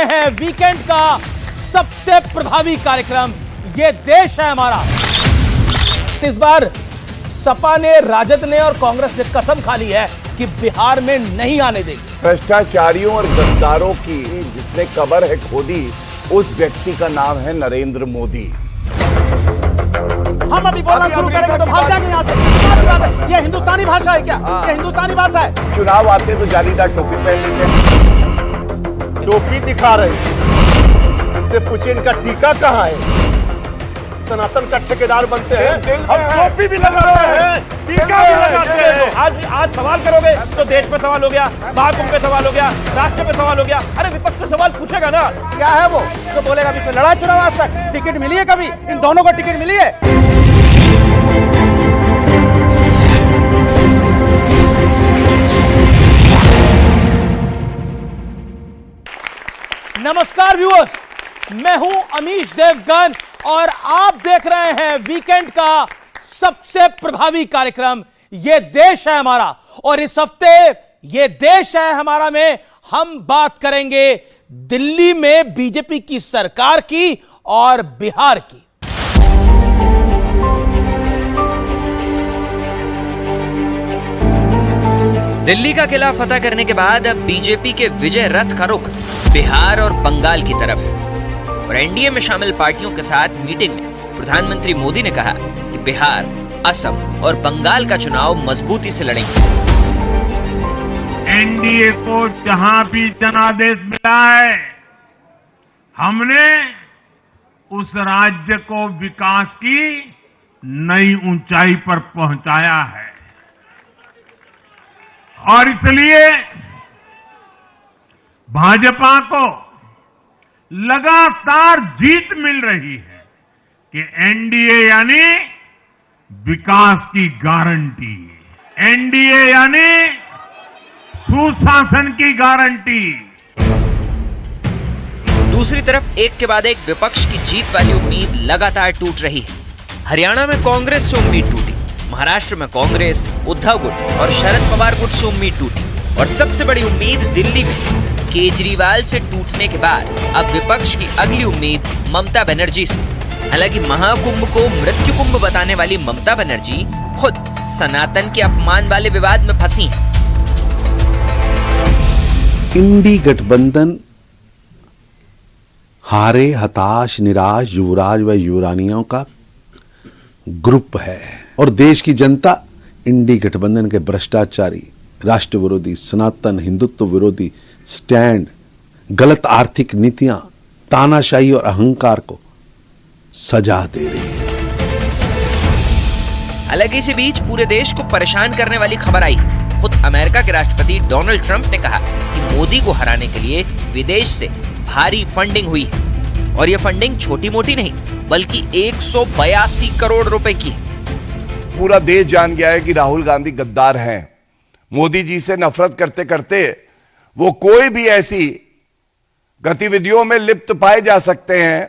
रहे हैं वीकेंड का सबसे प्रभावी कार्यक्रम ये देश है हमारा। इस बार सपा ने, राजद ने और कांग्रेस ने कसम खा ली है कि बिहार में नहीं आने देगी। भ्रष्टाचारियों और गद्दारों की जिसने कबर है खोदी, उस व्यक्ति का नाम है नरेंद्र मोदी। हम अभी बोलना शुरू करेंगे तो भाग जाएंगे यहाँ से। ये हिंदुस्तानी भाषा है क्या? ये हिंदुस्तानी भाषा है। चुनाव आते तो जालीदार टोपी पहन लेते। टोपी दिखा रहे इनसे पूछिए इनका टीका कहाँ है। सनातन का ठेकेदार बनते हैं, हम टोपी भी लगाते हैं, टीका भी लगाते हैं। आज सवाल करोगे तो देश पे सवाल हो गया, महाकुंभ पे सवाल हो गया, राष्ट्र पे सवाल हो गया। अरे विपक्ष तो सवाल पूछेगा ना। क्या है वो तो बोलेगा बीच में लड़ा चुनाव आज तक टिकट मिली है? कभी इन दोनों को टिकट मिली है? नमस्कार व्यूअर्स, मैं हूं अमीश देवगन और आप देख रहे हैं वीकेंड का सबसे प्रभावी कार्यक्रम ये देश है हमारा। और इस हफ्ते ये देश है हमारा में हम बात करेंगे दिल्ली में बीजेपी की सरकार की और बिहार की। दिल्ली का किला फतह करने के बाद अब बीजेपी के विजय रथ का रुख बिहार और बंगाल की तरफ है। और एनडीए में शामिल पार्टियों के साथ मीटिंग में प्रधानमंत्री मोदी ने कहा कि बिहार, असम और बंगाल का चुनाव मजबूती से लड़ेंगे। एनडीए को जहां भी जनादेश मिला है, हमने उस राज्य को विकास की नई ऊंचाई पर पहुंचाया है। और इसलिए भाजपा को लगातार जीत मिल रही है कि एनडीए यानी विकास की गारंटी, एनडीए यानी सुशासन की गारंटी। दूसरी तरफ एक के बाद एक विपक्ष की जीत वाली उम्मीद लगातार टूट रही है। हरियाणा में कांग्रेस से उम्मीद टूटी, महाराष्ट्र में कांग्रेस, उद्धव गुट और शरद पवार गुट से उम्मीद टूटी और सबसे बड़ी उम्मीद दिल्ली में केजरीवाल से टूटने के बाद अब विपक्ष की अगली उम्मीद ममता बनर्जी से। हालांकि महाकुंभ को मृत्यु कुंभ बताने वाली ममता बनर्जी खुद सनातन के अपमान वाले विवाद में फंसी हैं। इंडी गठबंधन हारे, हताश, निराश युवराज व युवरानियों का ग्रुप है और देश की जनता इंडी गठबंधन के भ्रष्टाचारी, राष्ट्र विरोधी, सनातन हिंदुत्व विरोधी स्टैंड, गलत आर्थिक नीतियां, तानाशाही और अहंकार को सजा दे रही है। हालांकि इसी बीच पूरे देश को परेशान करने वाली खबर आई। खुद अमेरिका के राष्ट्रपति डोनाल्ड ट्रंप ने कहा कि मोदी को हराने के लिए विदेश से भारी फंडिंग हुई है और यह फंडिंग छोटी मोटी नहीं बल्कि 182 करोड़ रुपए की है। पूरा देश जान गया है कि राहुल गांधी गद्दार हैं। मोदी जी से नफरत करते करते वो कोई भी ऐसी गतिविधियों में लिप्त पाए जा सकते हैं,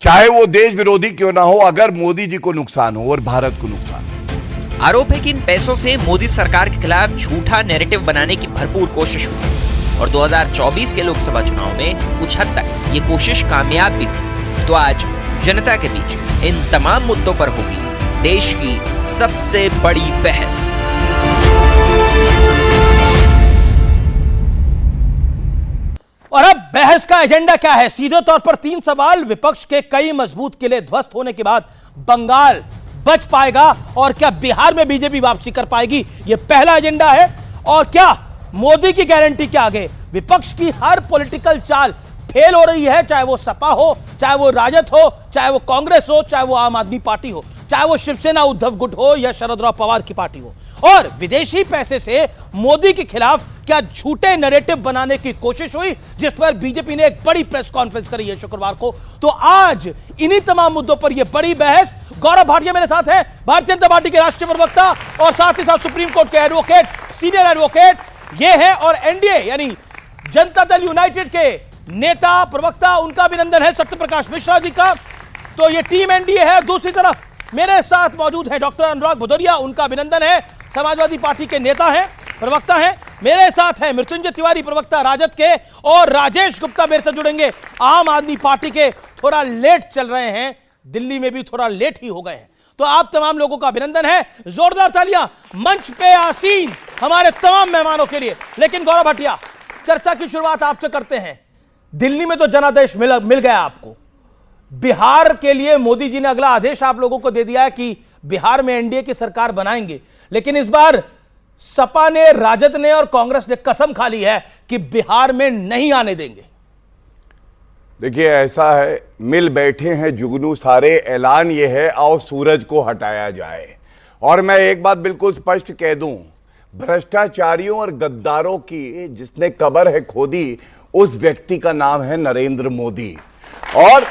चाहे वो देश विरोधी क्यों ना हो, अगर मोदी जी को नुकसान हो और भारत को नुकसान हो। आरोप है कि इन पैसों से मोदी सरकार के खिलाफ झूठा नैरेटिव बनाने की भरपूर कोशिश हुई और 2024 के लोकसभा चुनाव में कुछ हद तक ये कोशिश कामयाब भी हुई। तो आज जनता के बीच इन तमाम मुद्दों पर होगी देश की सबसे बड़ी बहस। और अब बहस का एजेंडा क्या है? सीधे तौर पर 3 सवाल। विपक्ष के कई मजबूत किले ध्वस्त होने के बाद बंगाल बच पाएगा और क्या बिहार में बीजेपी वापसी कर पाएगी? यह पहला एजेंडा है। और क्या मोदी की गारंटी के आगे विपक्ष की हर पॉलिटिकल चाल फेल हो रही है, चाहे वो सपा हो, चाहे वो राजद हो, चाहे वो कांग्रेस हो, चाहे वो आम आदमी पार्टी हो, चाहे वो शिवसेना उद्धव गुट हो या शरद पवार की पार्टी हो। और विदेशी पैसे से मोदी के खिलाफ क्या झूठे नैरेटिव बनाने की कोशिश हुई, जिस पर बीजेपी ने एक बड़ी प्रेस कॉन्फ्रेंस करी है शुक्रवार को। तो आज इन्हीं तमाम मुद्दों पर यह बड़ी बहस। गौरव भाटिया मेरे साथ हैं, भारतीय जनता पार्टी के राष्ट्रीय प्रवक्ता और साथ ही साथ सुप्रीम कोर्ट के एडवोकेट, सीनियर एडवोकेट ये है। और एनडीए यानी जनता दल यूनाइटेड के नेता प्रवक्ता, उनका अभिनंदन है सत्यप्रकाश मिश्रा जी का। तो ये टीम एनडीए है। दूसरी तरफ मेरे साथ मौजूद है डॉक्टर अनुराग भदौरिया, उनका अभिनंदन है, समाजवादी पार्टी के नेता हैं। प्रवक्ता हैं, मेरे साथ हैं मृत्युंजय तिवारी प्रवक्ता राजद के, और राजेश गुप्ता मेरे से जुड़ेंगे आम आदमी पार्टी के। थोड़ा लेट चल रहे हैं, दिल्ली में भी थोड़ा लेट ही हो गए हैं, तो आप तमाम लोगों का अभिनंदन है। जोरदार तालियां मंच पे आसीन हमारे तमाम मेहमानों के लिए। लेकिन गौरव भाटिया, चर्चा की शुरुआत आपसे करते हैं। दिल्ली में तो जनादेश मिल गया आपको, बिहार के लिए मोदी जी ने अगला आदेश आप लोगों को दे दिया है कि बिहार में एनडीए की सरकार बनाएंगे, लेकिन इस बार सपा ने, राजद ने और कांग्रेस ने कसम खा ली है कि बिहार में नहीं आने देंगे। देखिए, ऐसा है, मिल बैठे हैं जुगनू सारे, ऐलान ये है आओ सूरज को हटाया जाए। और मैं एक बात बिल्कुल स्पष्ट कह दूं, भ्रष्टाचारियों और गद्दारों की जिसने कब्र है खोदी, उस व्यक्ति का नाम है नरेंद्र मोदी। और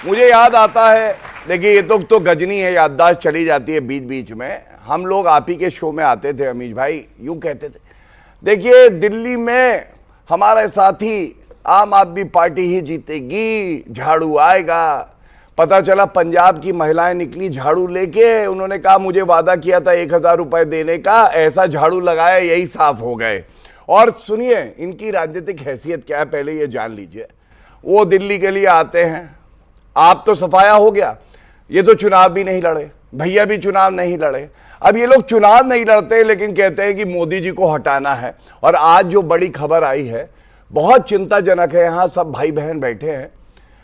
मुझे याद आता है, देखिए ये तो गजनी है, याददाश्त चली जाती है बीच बीच में। हम लोग आप ही के शो में आते थे, अमीश भाई यूं कहते थे, देखिए दिल्ली में हमारे साथी आम आदमी पार्टी ही जीतेगी, झाड़ू आएगा। पता चला पंजाब की महिलाएं निकली झाड़ू लेके, उन्होंने कहा मुझे वादा किया था 1000 रुपए देने का, ऐसा झाड़ू लगाया यही साफ हो गए। और सुनिए इनकी राजनीतिक हैसियत क्या है, पहले ये जान लीजिए। वो दिल्ली के लिए आते हैं, आप तो सफाया हो गया, ये तो चुनाव भी नहीं लड़े, भैया भी चुनाव नहीं लड़े। अब ये लोग चुनाव नहीं लड़ते लेकिन कहते हैं कि मोदी जी को हटाना है। और आज जो बड़ी खबर आई है बहुत चिंताजनक है, यहां सब भाई बहन बैठे हैं,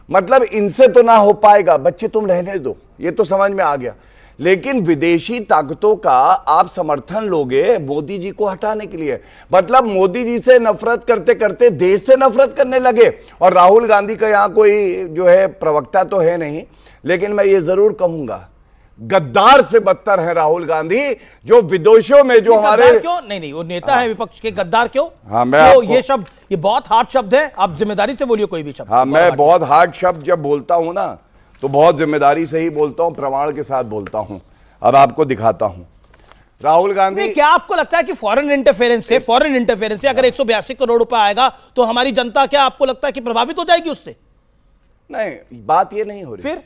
मतलब इनसे तो ना हो पाएगा, बच्चे तुम रहने दो, ये तो समझ में आ गया, लेकिन विदेशी ताकतों का आप समर्थन लोगे मोदी जी को हटाने के लिए। मतलब मोदी जी से नफरत करते करते देश से नफरत करने लगे। और राहुल गांधी का यहां कोई जो है प्रवक्ता तो है नहीं, लेकिन मैं ये जरूर कहूंगा गद्दार से बदतर है राहुल गांधी, जो विदेशों में जो हमारे क्यों नहीं, वो नेता है विपक्ष के, गद्दार क्यों? हाँ, मैं तो ये शब्द, ये बहुत हार्ड शब्द है, आप जिम्मेदारी से बोलिए कोई भी शब्द। हाँ, मैं बहुत हार्ड शब्द जब बोलता हूं ना तो बहुत जिम्मेदारी से ही बोलता हूं, प्रमाण के साथ बोलता हूं। अब आपको दिखाता हूं राहुल गांधी। क्या आपको लगता है कि फॉरेन इंटरफेरेंस से अगर 182 करोड़ रुपए आएगा तो हमारी जनता, क्या आपको लगता है कि प्रभावित हो जाएगी उससे? नहीं, बात ये नहीं हो रही। फिर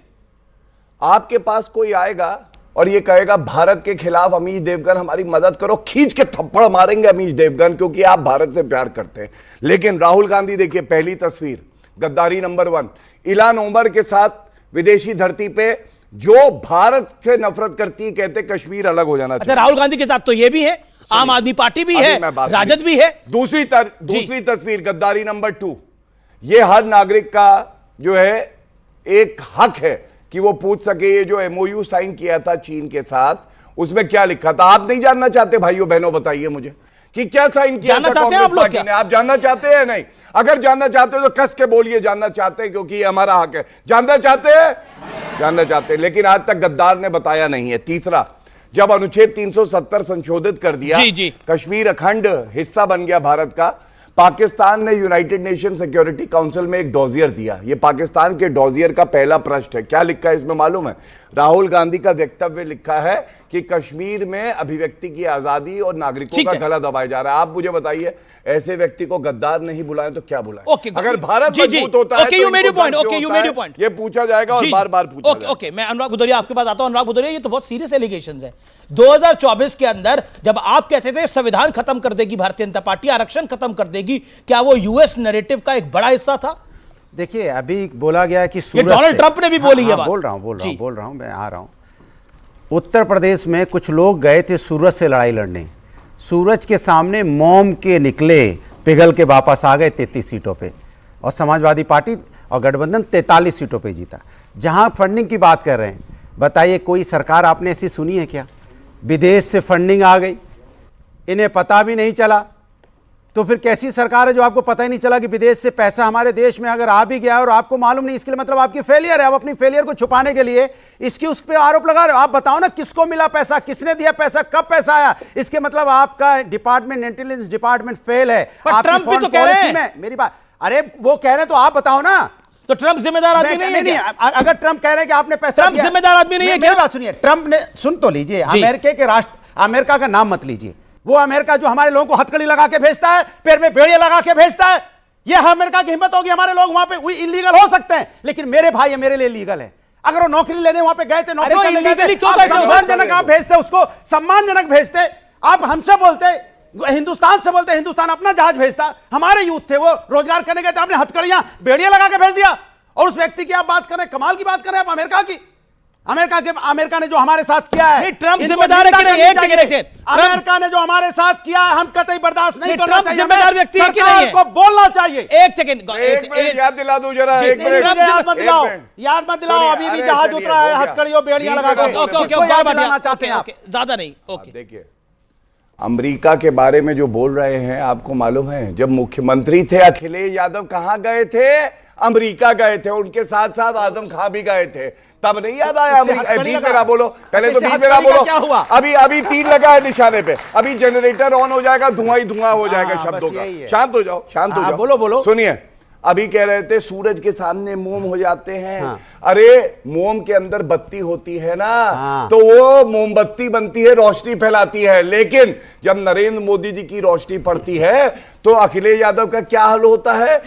आपके पास कोई आएगा और ये कहेगा भारत के खिलाफ अमीश देवगन हमारी मदद करो, खींच के थप्पड़ मारेंगे अमीश देवगन, क्योंकि आप भारत से प्यार करते हैं। लेकिन राहुल गांधी, देखिए पहली तस्वीर, गद्दारी नंबर 1, इलान ओमर के साथ विदेशी धरती पे, जो भारत से नफरत करती है, कहते कश्मीर अलग हो जाना चाहिए। अच्छा, राहुल गांधी के साथ तो ये भी है, आम आदमी पार्टी भी है, राजद भी है। दूसरी तस्वीर, गद्दारी नंबर 2, ये हर नागरिक का जो है एक हक है कि वो पूछ सके ये जो एमओयू साइन किया था चीन के साथ, उसमें क्या लिखा था। आप नहीं जानना चाहते भाइयों बहनों, बताइए मुझे कि क्या साइन किया था कांग्रेस पार्टी ने? आप जानना चाहते हैं? नहीं, अगर जानना चाहते हो तो कस के बोलिए जानना चाहते हैं, क्योंकि ये हमारा हक है। जानना चाहते हैं? जानना चाहते हैं, लेकिन आज तक गद्दार ने बताया नहीं है। तीसरा, जब अनुच्छेद 370 संशोधित कर दिया, कश्मीर अखंड हिस्सा बन गया भारत का, पाकिस्तान ने यूनाइटेड नेशन सिक्योरिटी काउंसिल में एक डॉजियर दिया। ये पाकिस्तान के डॉजियर का पहला प्रश्न है। क्या लिखा है इसमें मालूम है? राहुल गांधी का वक्तव्य लिखा है कि कश्मीर में अभिव्यक्ति की आजादी और नागरिकों का गला दबाया जा रहा है। आप मुझे बताइए, ऐसे व्यक्ति को गद्दार नहीं बुलाएं तो क्या बुलाएं? अगर भारत मजबूत होता है तो ये पूछा जाएगा और बार बार पूछा जाएगा। ओके, मैं अनुराग भदौरिया आपके पास आता हूं। अनुराग भदौरिया, ये तो बहुत सीरियस एलिगेशंस है। 2024 के अंदर जब आप कहते थे संविधान खत्म कर देगी भारतीय जनता पार्टी, आरक्षण खत्म कर देगी, क्या वो यूएस नैरेटिव का एक बड़ा हिस्सा था? देखिए, अभी बोला गया कि डोनाल्ड ट्रंप ने भी बोली है बात। बोल रहा हूं, मैं आ रहा हूं। उत्तर प्रदेश में कुछ लोग गए थे सूरज से लड़ाई लड़ने, सूरज के सामने मोम के निकले, पिघल के वापस आ गए 33 सीटों पे, और समाजवादी पार्टी और गठबंधन 43 सीटों पे जीता। जहां फंडिंग की बात कर रहे हैं, बताइए कोई सरकार आपने ऐसी सुनी है क्या? विदेश से फंडिंग आ गई, इन्हें पता भी नहीं चला। तो फिर कैसी सरकार है जो आपको पता ही नहीं चला कि विदेश से पैसा हमारे देश में अगर आ भी गया और आपको मालूम नहीं? इसके लिए मतलब आपकी फेलियर है। आप अपनी फेलियर को छुपाने के लिए इसकी उस पे आरोप लगा रहे हो। आप बताओ ना, किसको मिला पैसा, किसने दिया पैसा, कब पैसा आया? इसके मतलब आपका डिपार्टमेंट, इंटेलिजेंस डिपार्टमेंट फेल है। ट्रंप भी तो कह रहे हैं। मेरी बात, अरे वो कह रहे हैं तो आप बताओ ना। तो ट्रंप जिम्मेदार आदमी नहीं है? अगर ट्रंप कह रहे हैं कि आपने पैसा दिया, जिम्मेदार आदमी नहीं है? मेरी बात सुनिए, ट्रंप ने, सुन तो लीजिए, अमेरिका का नाम मत लीजिए। वो अमेरिका जो हमारे लोगों को हथकड़ी लगा के भेजता है, पैर में बेड़िया लगा के भेजता है, यह अमेरिका की हिम्मत होगी? हमारे लोग वहां पे इलीगल हो सकते हैं, लेकिन मेरे भाई है, मेरे लिए लीगल है। अगर वो नौकरी लेने वहां पे गए थे, नौकरी करने गए थे, सम्मानजनक आप भेजते, उसको सम्मानजनक भेजते। आप हमसे बोलते, हिंदुस्तान से बोलते, हिंदुस्तान अपना जहाज भेजता, हमारे यूथ थे वो रोजगार करने गए थे, आपने हथकड़ियां बेड़ियां लगा के भेज दिया। और उस व्यक्ति की आप बात कर रहे हैं, कमाल की बात कर रहे हैं आप अमेरिका की। अमेरिका ने जो हमारे साथ किया है, ट्रंप जिम्मेदार है कि नहीं? एक सेकंड, अमेरिका ने जो हमारे साथ किया है, हम कतई बर्दाश्त नहीं करना चाहिए। जिम्मेदार व्यक्ति है कि नहीं है? सरकार को बोलना चाहिए। एक सेकंड, एक मिनट याद दिला दूं जरा, एक मिनट याद मत दिलाओ, याद मत दिलाओ। अभी भी जहाज उतरा है हथकड़ियों बेड़ियां लगा के, किसको याद दिलाना चाहते हैं आप? ज्यादा नहीं। ओके, देखिए, अमेरिका के बारे में जो बोल रहे हैं, आपको मालूम है जब मुख्यमंत्री थे अखिलेश यादव कहां गए थे? अमेरिका गए थे, उनके साथ साथ आजम खां भी गए थे, तब नहीं याद आया? अमेरिका बीच में ना बोलो, पहले तो बीच में ना बोलो। क्या हुआ? अभी तीर लगा है निशाने पे, अभी जनरेटर ऑन हो जाएगा, धुआं ही धुआं हो जाएगा शब्दों का। शांत हो जाओ, शांत हो जाओ, बोलो। सुनिए, अभी कह रहे थे सूरज के सामने मोम हो जाते हैं। अरे मोम के अंदर बत्ती होती है ना, तो वो मोमबत्ती बनती है, रोशनी फैलाती है। लेकिन जब नरेंद्र मोदी जी की रोशनी पड़ती है तो अखिलेश यादव का क्या हाल होता है?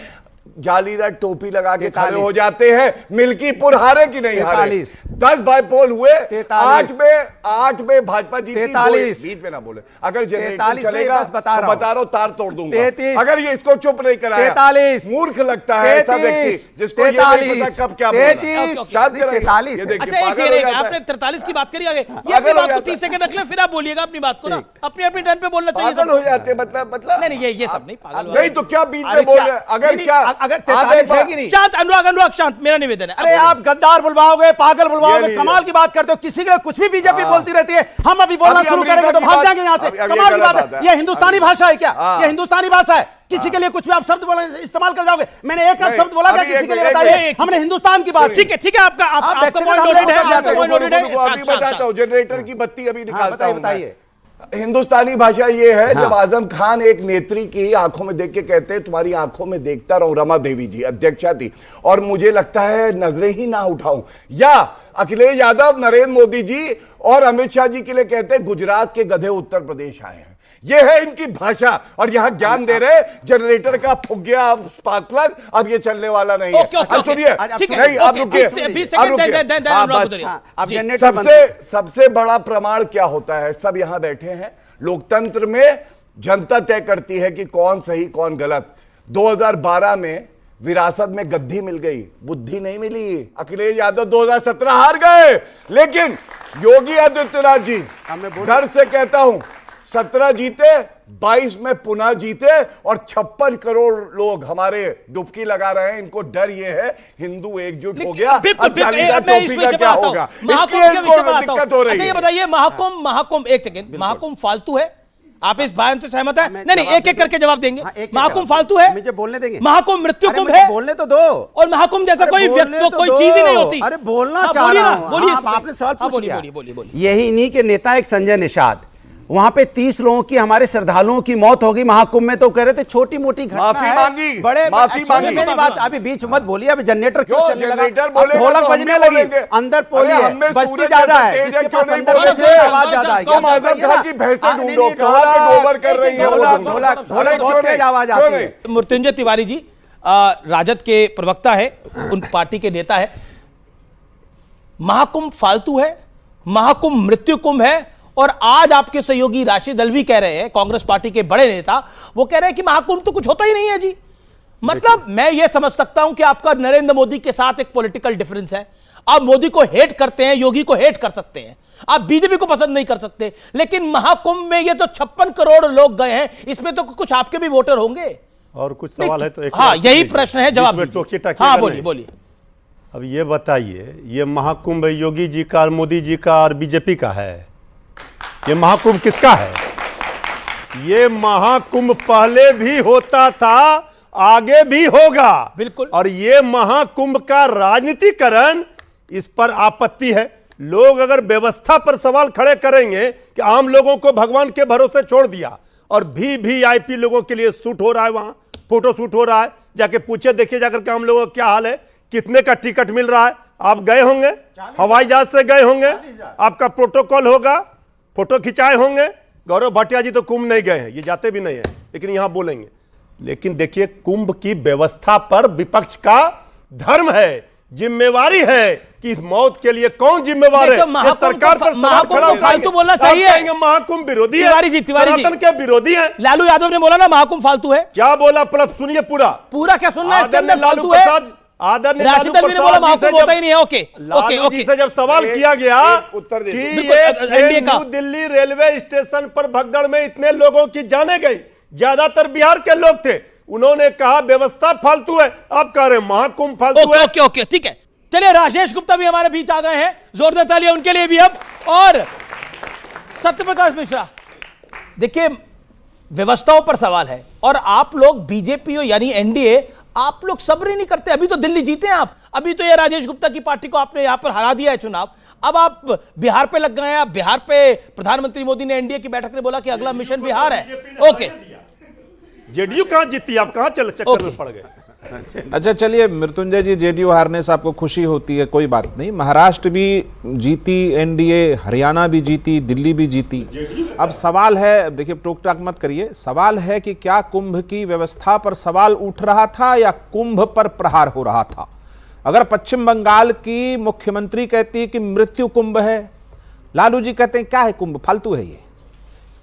जालीदार टोपी लगा के खड़े हो जाते हैं। मिल्कीपुर हारे कि नहीं हारे? 10 बाईपोल हुए, 8 में भाजपा जीती। 43 बीच में ना बोले, अगर जनरेटर चलेगा तो बता रहा हूं तार तोड़ दूंगा। 33 अगर ये इसको चुप नहीं कराया, 43 मूर्ख लगता है ऐसा व्यक्ति जिसको ये नहीं पता कब क्या बोलना। 43 ये देखिए, अच्छा पागल हो जाता आपने है। 43 की बात करी आगे, ये पागल हो बात को जाता 30 सेकंड रख ले, फिर आप बोलिएगा अपनी बात को ना, अपनी टर्न पे बोलना चाहिए। पागल हो जाते हैं, मतलब नहीं, ये सब नहीं, पागल नहीं तो क्या बीच में बोल रहे हैं? अगर 43 है कि नहीं? शांत, अनुराग शांत, मेरा निवेदन है। अरे आप गद्दार बुलवाओगे, पागल बुलवाओगे, कमाल की बात करते हो। किसी के लिए कुछ भी बीजेपी बोलती रहती है, हम अभी बोलना शुरू करेंगे तो भाग जाएंगे यहाँ से। कमाल की बात है। ये हिंदुस्तानी भाषा है क्या? ये हिंदुस्तानी भाषा है? किसी के लिए कुछ भी आप शब्द बोला इस्तेमाल कर जाओगे। मैंने एक शब्द बोला क्या किसी के लिए? बताइए, हमने हिंदुस्तान की बात। ठीक है, आपका पॉइंट नोटेड है। अभी बताता हूं, जनरेटर की बत्ती अभी निकालता हूं। बताइए, हिंदुस्तानी भाषा ये है जब आजम खान एक नेत्री की आंखों में देख के कहते हैं तुम्हारी आंखों में देखता रहूं। रमा देवी जी अध्यक्षा थी, और मुझे लगता है नजरें ही ना उठाऊं। या अखिलेश यादव नरेंद्र मोदी जी और अमित शाह जी के लिए कहते हैं गुजरात के गधे उत्तर प्रदेश आए हैं। ये है इनकी भाषा, और यहां ज्ञान दे रहे जनरेटर का फूक गया स्पार्क प्लग, अब ये चलने वाला नहीं है। सुनिए, नहीं आप रुकिए, सबसे बड़ा प्रमाण क्या होता है? सब यहां बैठे हैं। लोकतंत्र में जनता तय करती है कि कौन सही कौन गलत। 2012 में विरासत में गद्दी मिल गई, बुद्धि नहीं मिली। अखिलेश यादव 2017 हार गए, लेकिन योगी आदित्यनाथ जी, घर से कहता हूं, 17 जीते, 22 में पुनः जीते, और 56 करोड़ लोग हमारे डुबकी लगा रहे हैं। इनको डर ये है हिंदू एकजुट हो गया, अब जालीदार टोपी का क्या होगा, इसलिए इनको दिक्कत हो रही है। ये बताइए, महाकुंभ, एक सेकंड, महाकुंभ फालतू है? आप इस बयान से सहमत है? नहीं, एक करके जवाब देंगे। महाकुंभ फालतू है? मुझे बोलने देंगे। महाकुंभ मृत्यु कुंभ है? बोलने तो दो। और महाकुंभ जैसा कोई व्यक्ति, कोई चीज ही नहीं होती। अरे बोलना चाह रहा हूं, बोलिए, आपने सवाल पूछ लिया। बोलिए। यही इन्हीं के नेता एक संजय निषाद, वहां पे 30 लोगों की, हमारे श्रद्धालुओं की मौत होगी महाकुंभ में, तो कह रहे थे छोटी मोटी घटना माफी है, मांगी, बड़े माफी मांगी। मेरी बात अभी बीच मत बोलिए। अभी जनरेटर क्यों चलने लगा? जनरेटर बोलेगा ढोलक तो बजने हम लगी, बोलेंगे। अंदर पोली है, बस्ती ज्यादा है, इसके पास अंदर बजने की आवाज ज्यादा है। तुम आजम खान की भैंसे ढूंढो, कहां पे गोबर कर रही है? ढोलक बहुत तेज आवाज आती है। मृत्युंजय तिवारी जी राजद के प्रवक्ता है, उन पार्टी के नेता है। महाकुंभ फालतू है, महाकुंभ मृत्यु कुंभ है, और आज आपके सहयोगी राशिद अलवी कह रहे हैं, कांग्रेस पार्टी के बड़े नेता, वो कह रहे हैं कि महाकुंभ तो कुछ होता ही नहीं है जी। मतलब मैं ये समझ सकता हूं कि आपका नरेंद्र मोदी के साथ एक पॉलिटिकल डिफरेंस है। आप मोदी को हेट करते हैं, योगी को हेट कर सकते हैं, आप बीजेपी को पसंद नहीं कर सकते, लेकिन महाकुंभ में ये तो 56 करोड़ लोग गए हैं, इसमें तो कुछ आपके भी वोटर होंगे। और कुछ सवाल है तो एक, हाँ यही प्रश्न है, जवाब दीजिए। हाँ बोलिए। अब ये बताइए, ये महाकुंभ योगी जी का, मोदी जी का और बीजेपी का है? ये महाकुंभ किसका है? ये महाकुंभ पहले भी होता था, आगे भी होगा, बिल्कुल। और ये महाकुंभ का राजनीतिकरण, इस पर आपत्ति है। लोग अगर व्यवस्था पर सवाल खड़े करेंगे कि आम लोगों को भगवान के भरोसे छोड़ दिया, और वीवीआईपी लोगों के लिए शूट हो रहा है, वहां फोटो शूट हो रहा है, जाके पूछे देखिए जाकर के आम लोगों का क्या हाल है, कितने का टिकट मिल रहा है। आप गए होंगे, हवाई जहाज से गए होंगे, आपका प्रोटोकॉल होगा, फोटो खिंचाए होंगे। गौरव भाटिया जी तो कुंभ नहीं गए हैं, ये जाते भी नहीं है, लेकिन यहां बोलेंगे। लेकिन देखिए, कुंभ की व्यवस्था पर विपक्ष का धर्म है, जिम्मेवारी है कि इस मौत के लिए कौन जिम्मेवार है। तो ये सरकार पर सवाल खड़ा होगा। फालतू बोलना सही है। आप कहेंगे महाकुंभ विरोधी है, तिवारी जी सनातन के विरोधी है। लालू यादव ने बोला ना महाकुंभ फालतू है। क्या बोला? सुनिए पूरा क्या सुनना है? इसके आदरणीय अंदर लालू फालतू है। प्रसाद, आदरणीय लालू राशिद अल्वी ने बोला प्रसाद जी महाकुंभ से होता ही नहीं है। ओके लालू जी से जब सवाल किया गया उत्तर दे कि दो। बिल्कुल, ये एनडीए का। न्यू दिल्ली रेलवे स्टेशन पर भगदड़ में इतने लोगों की जाने गई, ज्यादातर बिहार के लोग थे, उन्होंने कहा व्यवस्था फालतू है। आप कह रहे हैं महाकुंभ फालतू है। ओके ठीक है। चलिए, राजेश गुप्ता भी हमारे बीच आ गए हैं, जोरदार तालियां उनके लिए भी अब। और सत्यप्रकाश मिश्रा, देखिए व्यवस्थाओं पर सवाल है और आप लोग बीजेपी यानी एनडीए, आप लोग सब्र ही नहीं करते। अभी तो दिल्ली जीते हैं आप, अभी तो ये राजेश गुप्ता की पार्टी को आपने यहां पर हरा दिया है चुनाव, अब आप बिहार पे लग गए हैं। अब बिहार पे प्रधानमंत्री मोदी ने एनडीए की बैठक में बोला कि अगला मिशन बिहार है। ओके, जेडीयू कहां जीती? आप कहां चक्कर में पड़ गए? अच्छा चलिए मृत्युंजय जी, जेडीयू हारने से आपको खुशी होती है, कोई बात नहीं। महाराष्ट्र भी जीती एनडीए, हरियाणा भी जीती, दिल्ली भी जीती। अब सवाल है, देखिए टोक टाक मत करिए, सवाल है कि क्या कुंभ की व्यवस्था पर सवाल उठ रहा था या कुंभ पर प्रहार हो रहा था। अगर पश्चिम बंगाल की मुख्यमंत्री कहती है कि मृत्यु कुंभ है, लालू जी कहते हैं क्या है कुंभ, फालतू है ये,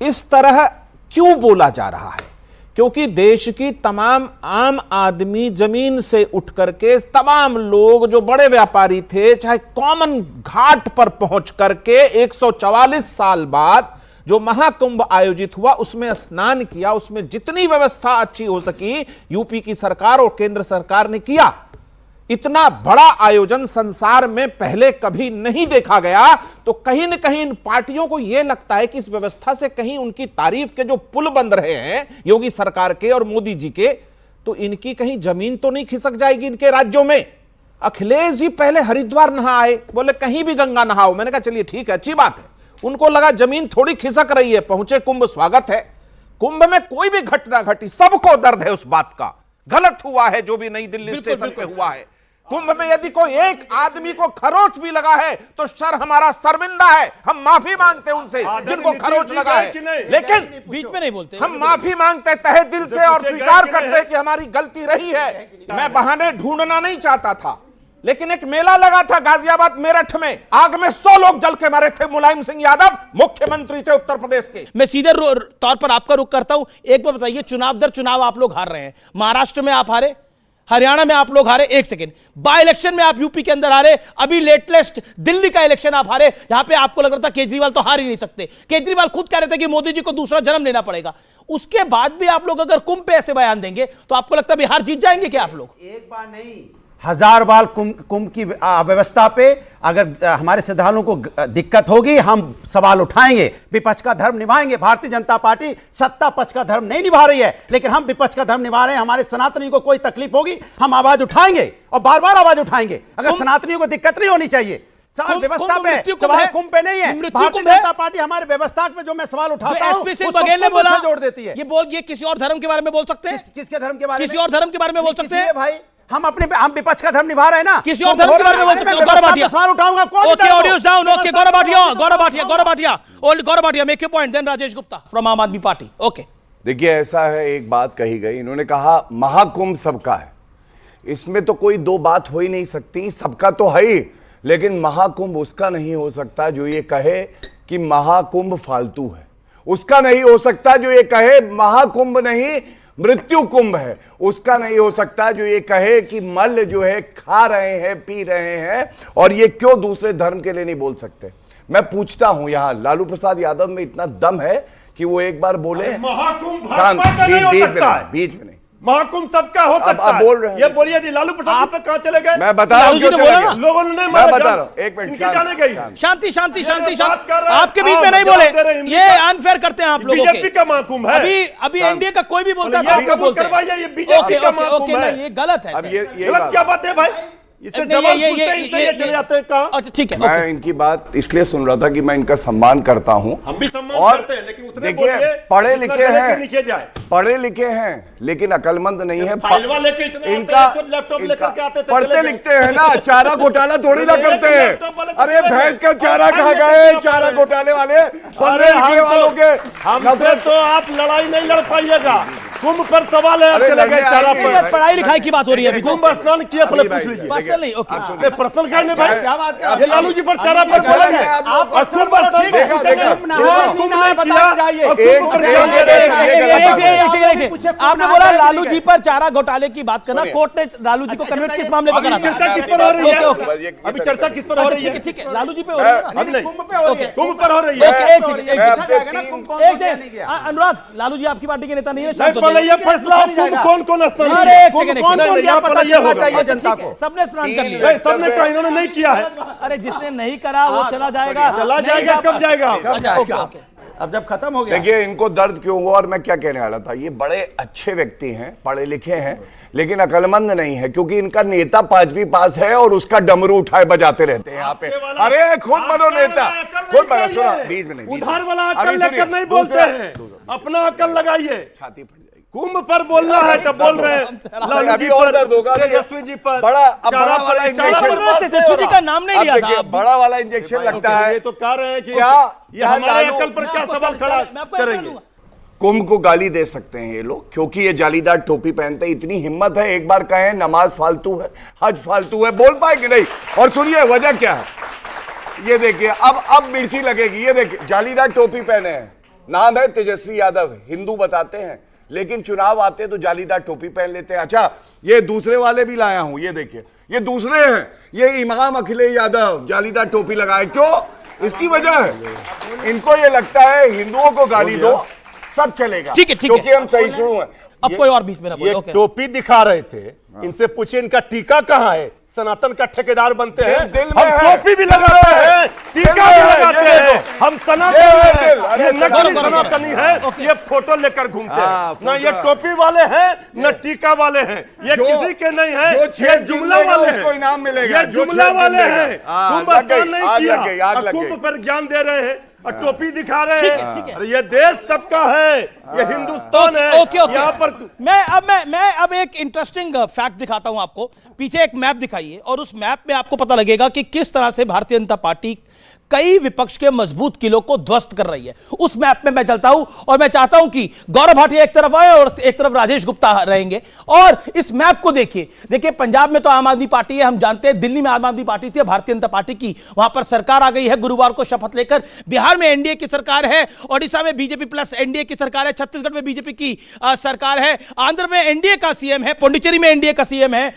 इस तरह क्यों बोला जा रहा है? क्योंकि देश की तमाम आम आदमी जमीन से उठ करके, तमाम लोग जो बड़े व्यापारी थे, चाहे कॉमन घाट पर पहुंच करके 144 साल बाद जो महाकुंभ आयोजित हुआ उसमें स्नान किया, उसमें जितनी व्यवस्था अच्छी हो सकी यूपी की सरकार और केंद्र सरकार ने किया। इतना बड़ा आयोजन संसार में पहले कभी नहीं देखा गया। तो कहीं न कहीं इन पार्टियों को यह लगता है कि इस व्यवस्था से कहीं उनकी तारीफ के जो पुल बन रहे हैं योगी सरकार के और मोदी जी के, तो इनकी कहीं जमीन तो नहीं खिसक जाएगी इनके राज्यों में। अखिलेश जी पहले हरिद्वार नहा आए, बोले कहीं भी गंगा नहाओ। मैंने कहा चलिए ठीक है, अच्छी बात है। उनको लगा जमीन थोड़ी खिसक रही है, पहुंचे कुंभ, स्वागत है। कुंभ में कोई भी घटना घटी, सबको दर्द है उस बात का, गलत हुआ है जो भी नई दिल्ली स्टेशन पे हुआ है। कुंभ में यदि कोई एक आदमी को खरोच भी लगा है तो सर हमारा शर्मिंदा है, हम माफी मांगते हैं उनसे जिनको खरोच लगा है, लेकिन बीच में नहीं बोलते, हम माफी मांगते तहे दिल से और स्वीकार करते हैं कि हमारी गलती रही है। मैं बहाने ढूंढना नहीं चाहता था, लेकिन एक मेला लगा था गाजियाबाद मेरठ में, आग में 100 लोग जल के मरे थे। मुलायम सिंह यादव मुख्यमंत्री थे उत्तर प्रदेश के। मैं सीधे तौर पर आपका रुख करता हूं। एक बार बताइए, चुनाव दर चुनाव आप लोग हार रहे हैं। महाराष्ट्र में आप हारे, हरियाणा में आप लोग हारे, एक सेकेंड, बाय इलेक्शन में आप यूपी के अंदर हारे, अभी लेटेस्ट दिल्ली का इलेक्शन आप हारे, जहां पे आपको लग रहा था केजरीवाल तो हार ही नहीं सकते। केजरीवाल खुद कह रहे थे कि मोदी जी को दूसरा जन्म लेना पड़ेगा। उसके बाद भी आप लोग अगर कुंभ पे ऐसे बयान देंगे तो आपको लगता है बिहार जीत जाएंगे क्या आप लोग? एक बार नहीं, 1000 बार कुंभ की व्यवस्था पे अगर हमारे श्रद्धालुओं को दिक्कत होगी, हम सवाल उठाएंगे, विपक्ष का धर्म निभाएंगे। भारतीय जनता पार्टी सत्ता पक्ष का धर्म नहीं निभा रही है, लेकिन हम विपक्ष का धर्म निभा रहे हैं। हमारे सनातनियों को कोई तकलीफ होगी, हम आवाज उठाएंगे और बार बार आवाज उठाएंगे। अगर सनातनियों को दिक्कत नहीं होनी चाहिए। सवाल व्यवस्था पे, सवाल कुंभ पे नहीं है। भारतीय जनता पार्टी हमारे व्यवस्था पे जो मैं सवाल उठाता हूं, बघेल ने बोला जोड़ देती है। ये किसी और धर्म के बारे में बोल सकते हैं? किसके धर्म के बारे में? किसी और धर्म के बारे में बोल सकते हैं भाई? हम विपक्ष का धर्म निभा रहे हैं ना। किसी और धर्म के बारे में बोल सकते हैं? गौरव भाटिया सवाल उठाऊंगा। Okay, audio's down. Okay, Gaurav Bhatia make your point, then Rajesh Gupta from Aam Aadmi party. Okay, देखिए ऐसा है, एक बात कही गई, इन्होंने कहा महाकुंभ सबका है। इसमें तो कोई दो बात हो ही नहीं सकती, सबका तो है ही, लेकिन महाकुंभ उसका नहीं हो सकता जो ये कहे कि महाकुंभ फालतू है। उसका नहीं हो सकता जो ये कहे महाकुंभ नहीं मृत्यु कुंभ है। उसका नहीं हो सकता जो ये कहे कि मल जो है खा रहे हैं, पी रहे हैं, और ये क्यों दूसरे धर्म के लिए नहीं बोल सकते। मैं पूछता हूं, यहां लालू प्रसाद यादव में इतना दम है कि वो एक बार बोले महाकुंभ भाजपा का नहीं हो सकता है, बीच में नहीं, महाकुंभ सबका हो सकता है। बोल रहे हैं, ये बोलिए जी, लालू प्रसाद पे कहां चले गए? मैं बता रहा हूं क्यों चले गए। लोगों ने मैं बता रहा हूं, एक मिनट, जाने गई। शांति शांति शांति शांति, आपके बीच में नहीं बोले, ये अनफेयर करते हैं आप लोगों के। बीजेपी का महाकुंभ है। अभी एनडीए का कोई भी बोलता है, ये कबूल करवाइए, ये बीजेपी का महाकुंभ है। ये गलत है। अब ये गलत क्या बात है भाई? इससे जवाब पूछते हैं, इनसे ये चले जाते हैं कहां? अच्छा ठीक है, मैं इनकी बात इसलिए सुन रहा था कि मैं इनका सम्मान करता हूं। हम भी सम्मान और करते हैं, लेकिन उतने देखिए, बोलिए, पढ़े लिखे हैं, नीचे जाए। पढ़े लिखे हैं लेकिन अकलमंद नहीं है। फाइलवा लेके इतने इनका लैपटॉप लेकर के आते थे, पढ़ते लिखते हैं ना, चारा घोटाला थोड़ी ना करते हैं। अरे भैंस का चारा कहाँ गए चारा घोटाले वाले, पढ़ने लिखने वालों के। हमसे तो आप लड़ाई नहीं लड़ पाइएगा, कुंभ पर सवाल है, अरे चले गए लड़ने चारा आएंगे पर। भाई। पढ़ाई लिखाई की बात हो रही है अभी तो। कुंभ स्नान किया, पहले पूछ लीजिए। पर्सनल नहीं, ओके। ये पर्सनल का नहीं भाई, क्या बात कर ये लालू जी पर चारा पर चले गए। आप और कुंभ स्नान देखा, पूछेंगे, देखा। कुंभ नहीं बताया जाइए। किया, और एक कुंभ पर एक- ध्यान दे एक- रहे एक- हैं। एक- आपने बोला लालू जी पर चारा घोटाले की बात करना, कोर्ट ने लालू जी को कन्विक्ट किस मामले पर अभी करा चर्चा था? किस पर हो रही है? Okay, okay. अभी चर्चा किस पर हो रही है? ठीक है, लालू जी पे हो रही है ना? अब नहीं, कुंभ पे हो रही है। कुंभ पर हो रही ओके, है। एक सेकंड, एक मैं सेकंड। अपने जाएगा ना, तीन- कुंभ कौन एक कौन नहीं सेकंड, गया। अनुराग, लालू जी आपकी पार्टी के नेता नहीं है, नहीं, शांत हो पहले जाइए। ये फैसला हो, कुंभ कौन स्नान अरे, किया? एक सेकंड, एक कौन सेकंड। कौन यहाँ क्या पर पता ये चलना होगा। चाहिए अच्छा, जनता ठीक है, को। सबने स्नान कर तीन- लिया। नहीं, सबने कहा, इन्होंने नहीं किया है। अरे जिसने नहीं करा वो चला जाएगा। चला नहीं जाएगा, जा कब जाएगा? अच्छा, ओके, ओके। अब जब खत्म हो गया, देखिए इनको दर्द क्यों हुआ और मैं क्या कहने वाला था। ये बड़े अच्छे व्यक्ति हैं, पढ़े लिखे हैं, लेकिन अकलमंद नहीं है, क्योंकि इनका नेता 5वीं पास है और उसका डमरू उठाए बजाते रहते हैं यहाँ पे। अरे खुद बनो नेता, खुद बनो। सुनो, बीच में नहीं, बीच में। उधार वाला अभी अकल लेकर सुनिए, नहीं बोलते दूसरा- हैं, अपना अकल लगाइए। छाती फट जाएगी। कुंभ पर बोलना है तो बोल रहे हैं, लालू अभी जी और पर, दर्द होगा। तेजस्वी जी पर, बड़ा अब चारा बड़ा पर, वाला चारा इंजेक्शन। पर बात तेजस्वी जी का नाम नहीं अब लिया देखिए, था। बड़ा वाला इंजेक्शन लगता है। ये तो कह रहे हैं कि क्या ये हमारे लालू- अकल पर क्या सवाल खड़ा मैं आपको ऐसा करेंगे? दूंगा। कुंभ को गाली दे सकते हैं ये लोग, क्योंकि ये जालीदार टोपी पहनते हैं। इतनी हिम्मत है, एक बार कहें नमाज फालतू है, हज फालतू है, बोल पाएंगे नहीं। और सुनिए वजह क्या है, ये देखिए अब मिर्ची लगेगी। ये देखिए जालीदार टोपी पहने हैं, नाम है तेजस्वी यादव, हिंदू बताते हैं, लेकिन चुनाव आते तो जालीदार टोपी पहन लेते हैं। अच्छा, ये दूसरे वाले भी लाया हूं, ये देखिए, ये दूसरे हैं, ये इमाम अखिलेश यादव जालीदार टोपी लगाए। क्यों? इसकी वजह है, इनको ये लगता है हिंदुओं को गाली दो सब चलेगा, ठीक है, ठीक है। क्योंकि हम सहिष्णु हैं। अब कोई और बीच में ना बोले, ये ओके। टोपी दिखा रहे थे, इनसे पूछिए इनका टीका कहाँ है? सनातन का ठेकेदार बनते हैं, दिल में हम है। टोपी भी लगाते हैं, टीका दिल में भी है, लगाते ये हैं, देखो। हम सनातन ये हैं। दिल, अरे ये नकली सनातन, सनातनी है, ये फोटो लेकर घूमते हैं। ना ये टोपी वाले हैं, न टीका वाले हैं, ये जो- किसी के नहीं है, जो ये छेद जुमला गिनेगा वाले उसको हैं, इनाम मिलेगा, ये जो जुमला छेद वाले गिनेगा। हैं। हाँ, कुंभ लग गई, स्नान नहीं आग किया लग गई, आग और लग कुंभ गई। पर ज्ञान दे रहे हैं और टोपी दिखा रहे ठीक हैं। है, ठीक है। अरे ये देश सबका है, ये हिंदुस्तान है। Okay, okay. यहाँ पर मैं अब एक इंटरेस्टिंग फैक्ट दिखाता हूं आपको। पीछे एक मैप दिखाइए और उस मैप में आपको पता लगेगा कि किस तरह से भारतीय जनता पार्टी कई विपक्ष के मजबूत किलों को ध्वस्त कर रही है। उस मैप में मैं चलता हूं और मैं चाहता हूं कि गौरव भाटिया एक तरफ आए और एक तरफ राजेश गुप्ता रहेंगे। और इस मैप को देखिए, पंजाब में तो आम आदमी पार्टी है, हम जानते हैं। दिल्ली में आम आदमी पार्टी थी, भारतीय जनता पार्टी की वहां पर सरकार आ गई है गुरुवार को शपथ लेकर। बिहार में एनडीए की सरकार है, ओडिशा में बीजेपी प्लस एनडीए की सरकार है, छत्तीसगढ़ में बीजेपी की सरकार है, आंध्र में एनडीए का सीएम है, पुडुचेरी में एनडीए का सीएम है,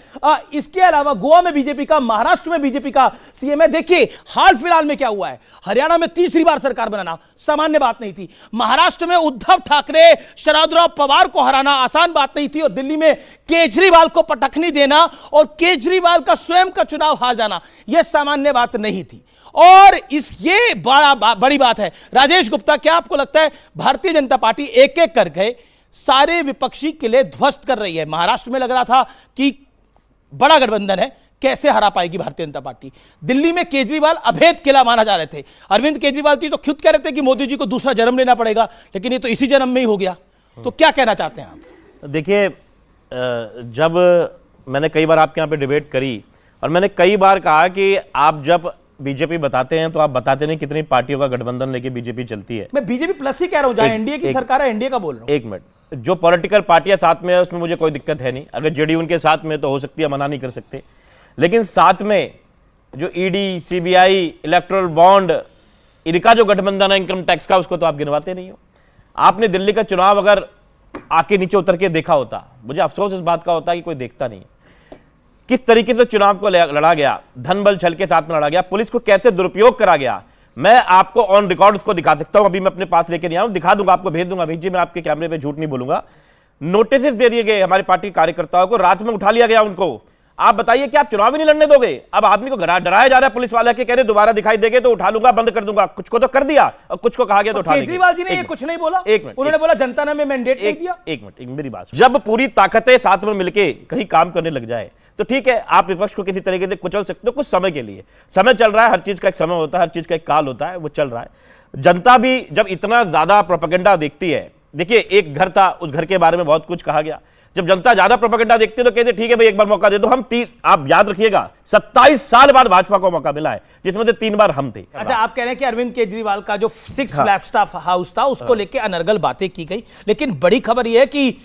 इसके अलावा गोवा में बीजेपी का, महाराष्ट्र में बीजेपी का सीएम है। देखिए हाल फिलहाल में क्या हुआ है, हरियाणा में तीसरी बार सरकार बनाना सामान्य बात नहीं थी। महाराष्ट्र में उद्धव ठाकरे शरदराव पवार को हराना आसान बात नहीं थी, और दिल्ली में केजरीवाल को पटखनी देना और केजरीवाल का स्वयं का चुनाव हार जाना यह सामान्य बात नहीं थी। और ये बड़ी बात है। राजेश गुप्ता, क्या आपको लगता है भारतीय जनता पार्टी एक एक करके सारे विपक्षी किले ध्वस्त कर रही है? महाराष्ट्र में लग रहा था कि बड़ा गठबंधन है, कैसे हरा पाएगी भारतीय जनता पार्टी? दिल्ली में केजरीवाल अभेद किला माना जा रहे थे। अरविंद केजरीवाल तो खुद कह रहे थे कि मोदी जी को दूसरा जन्म लेना पड़ेगा, लेकिन ये तो इसी जन्म में ही हो गया। तो क्या कहना चाहते हैं आप? देखिए, जब मैंने कई बार आपके यहाँ पे डिबेट करी और मैंने कई बार कहा कि आप जब बीजेपी बताते हैं तो आप बताते नहीं कितनी पार्टियों का गठबंधन लेके बीजेपी चलती है। मैं बीजेपी प्लस ही कह रहा हूं, जहां एनडीए की सरकार है, एनडीए का बोल रहा हूं। एक मिनट, जो पॉलिटिकल पार्टियां साथ में है उसमें मुझे कोई दिक्कत है नहीं। अगर जेडीयू उनके साथ में तो हो सकती है, मना नहीं कर सकते, लेकिन साथ में जो ईडी, सीबीआई, इलेक्टोरल बॉन्ड, इनका जो गठबंधन है इनकम टैक्स का, उसको तो आप गिनवाते नहीं हो। आपने दिल्ली का चुनाव अगर आके नीचे उतर के देखा होता, मुझे अफसोस इस बात का होता है कि कोई देखता नहीं किस तरीके से चुनाव को लड़ा गया, धन बल छल के साथ में लड़ा गया, पुलिस को कैसे दुरुपयोग करा गया। मैं आपको ऑन रिकॉर्ड उसको दिखा सकता हूं, अभी मैं अपने पास लेके नहीं आऊं, दिखा दूंगा आपको, भेज दूंगा। भेजिए, मैं आपके कैमरे पे झूठ नहीं बोलूंगा। नोटिस दे दिए गए हमारी पार्टी कार्यकर्ताओं को, रात में उठा लिया गया उनको। आप बताइए कि आप चुनाव ही नहीं लड़ने दोगे? अब आदमी को डराया जा रहा है पुलिस वाला के, कह रहे दोबारा दिखाई देंगे तो उठा लूंगा, बंद कर दूंगा। कुछ को तो कर दिया और कुछ को कहा गया तो उठा देंगे। केजरीवाल जी ने ये कुछ नहीं बोला, एक मिनट, उन्होंने बोला जनता ने हमें मैंडेट नहीं दिया। एक मिनट, मेरी बात, जब पूरी ताकतें साथ में मिलके कहीं काम करने लग जाए तो ठीक है, आप विपक्ष को किसी तरीके से कुचल सकते हो कुछ समय के लिए। समय चल रहा है, हर चीज का एक समय होता है, हर चीज का एक काल होता है, वो चल रहा है। जनता भी जब इतना ज्यादा प्रोपेगेंडा देखती है, देखिए एक घर था, उस घर के बारे में बहुत कुछ कहा गया, जब जनता ज्यादा प्रोपेगेंडा देखती है तो कहते ठीक है भाई एक बार मौका दे दो। हम आप याद रखिएगा 27 साल बाद भाजपा को मौका मिला है, जिसमें से 3 बार हम थे। अच्छा, आप कह रहे हैं कि अरविंद केजरीवाल का जो 6 फ्लैग स्टाफ हाउस था उसको लेके अनर्गल बातें की गई, लेकिन बड़ी खबर यह है कि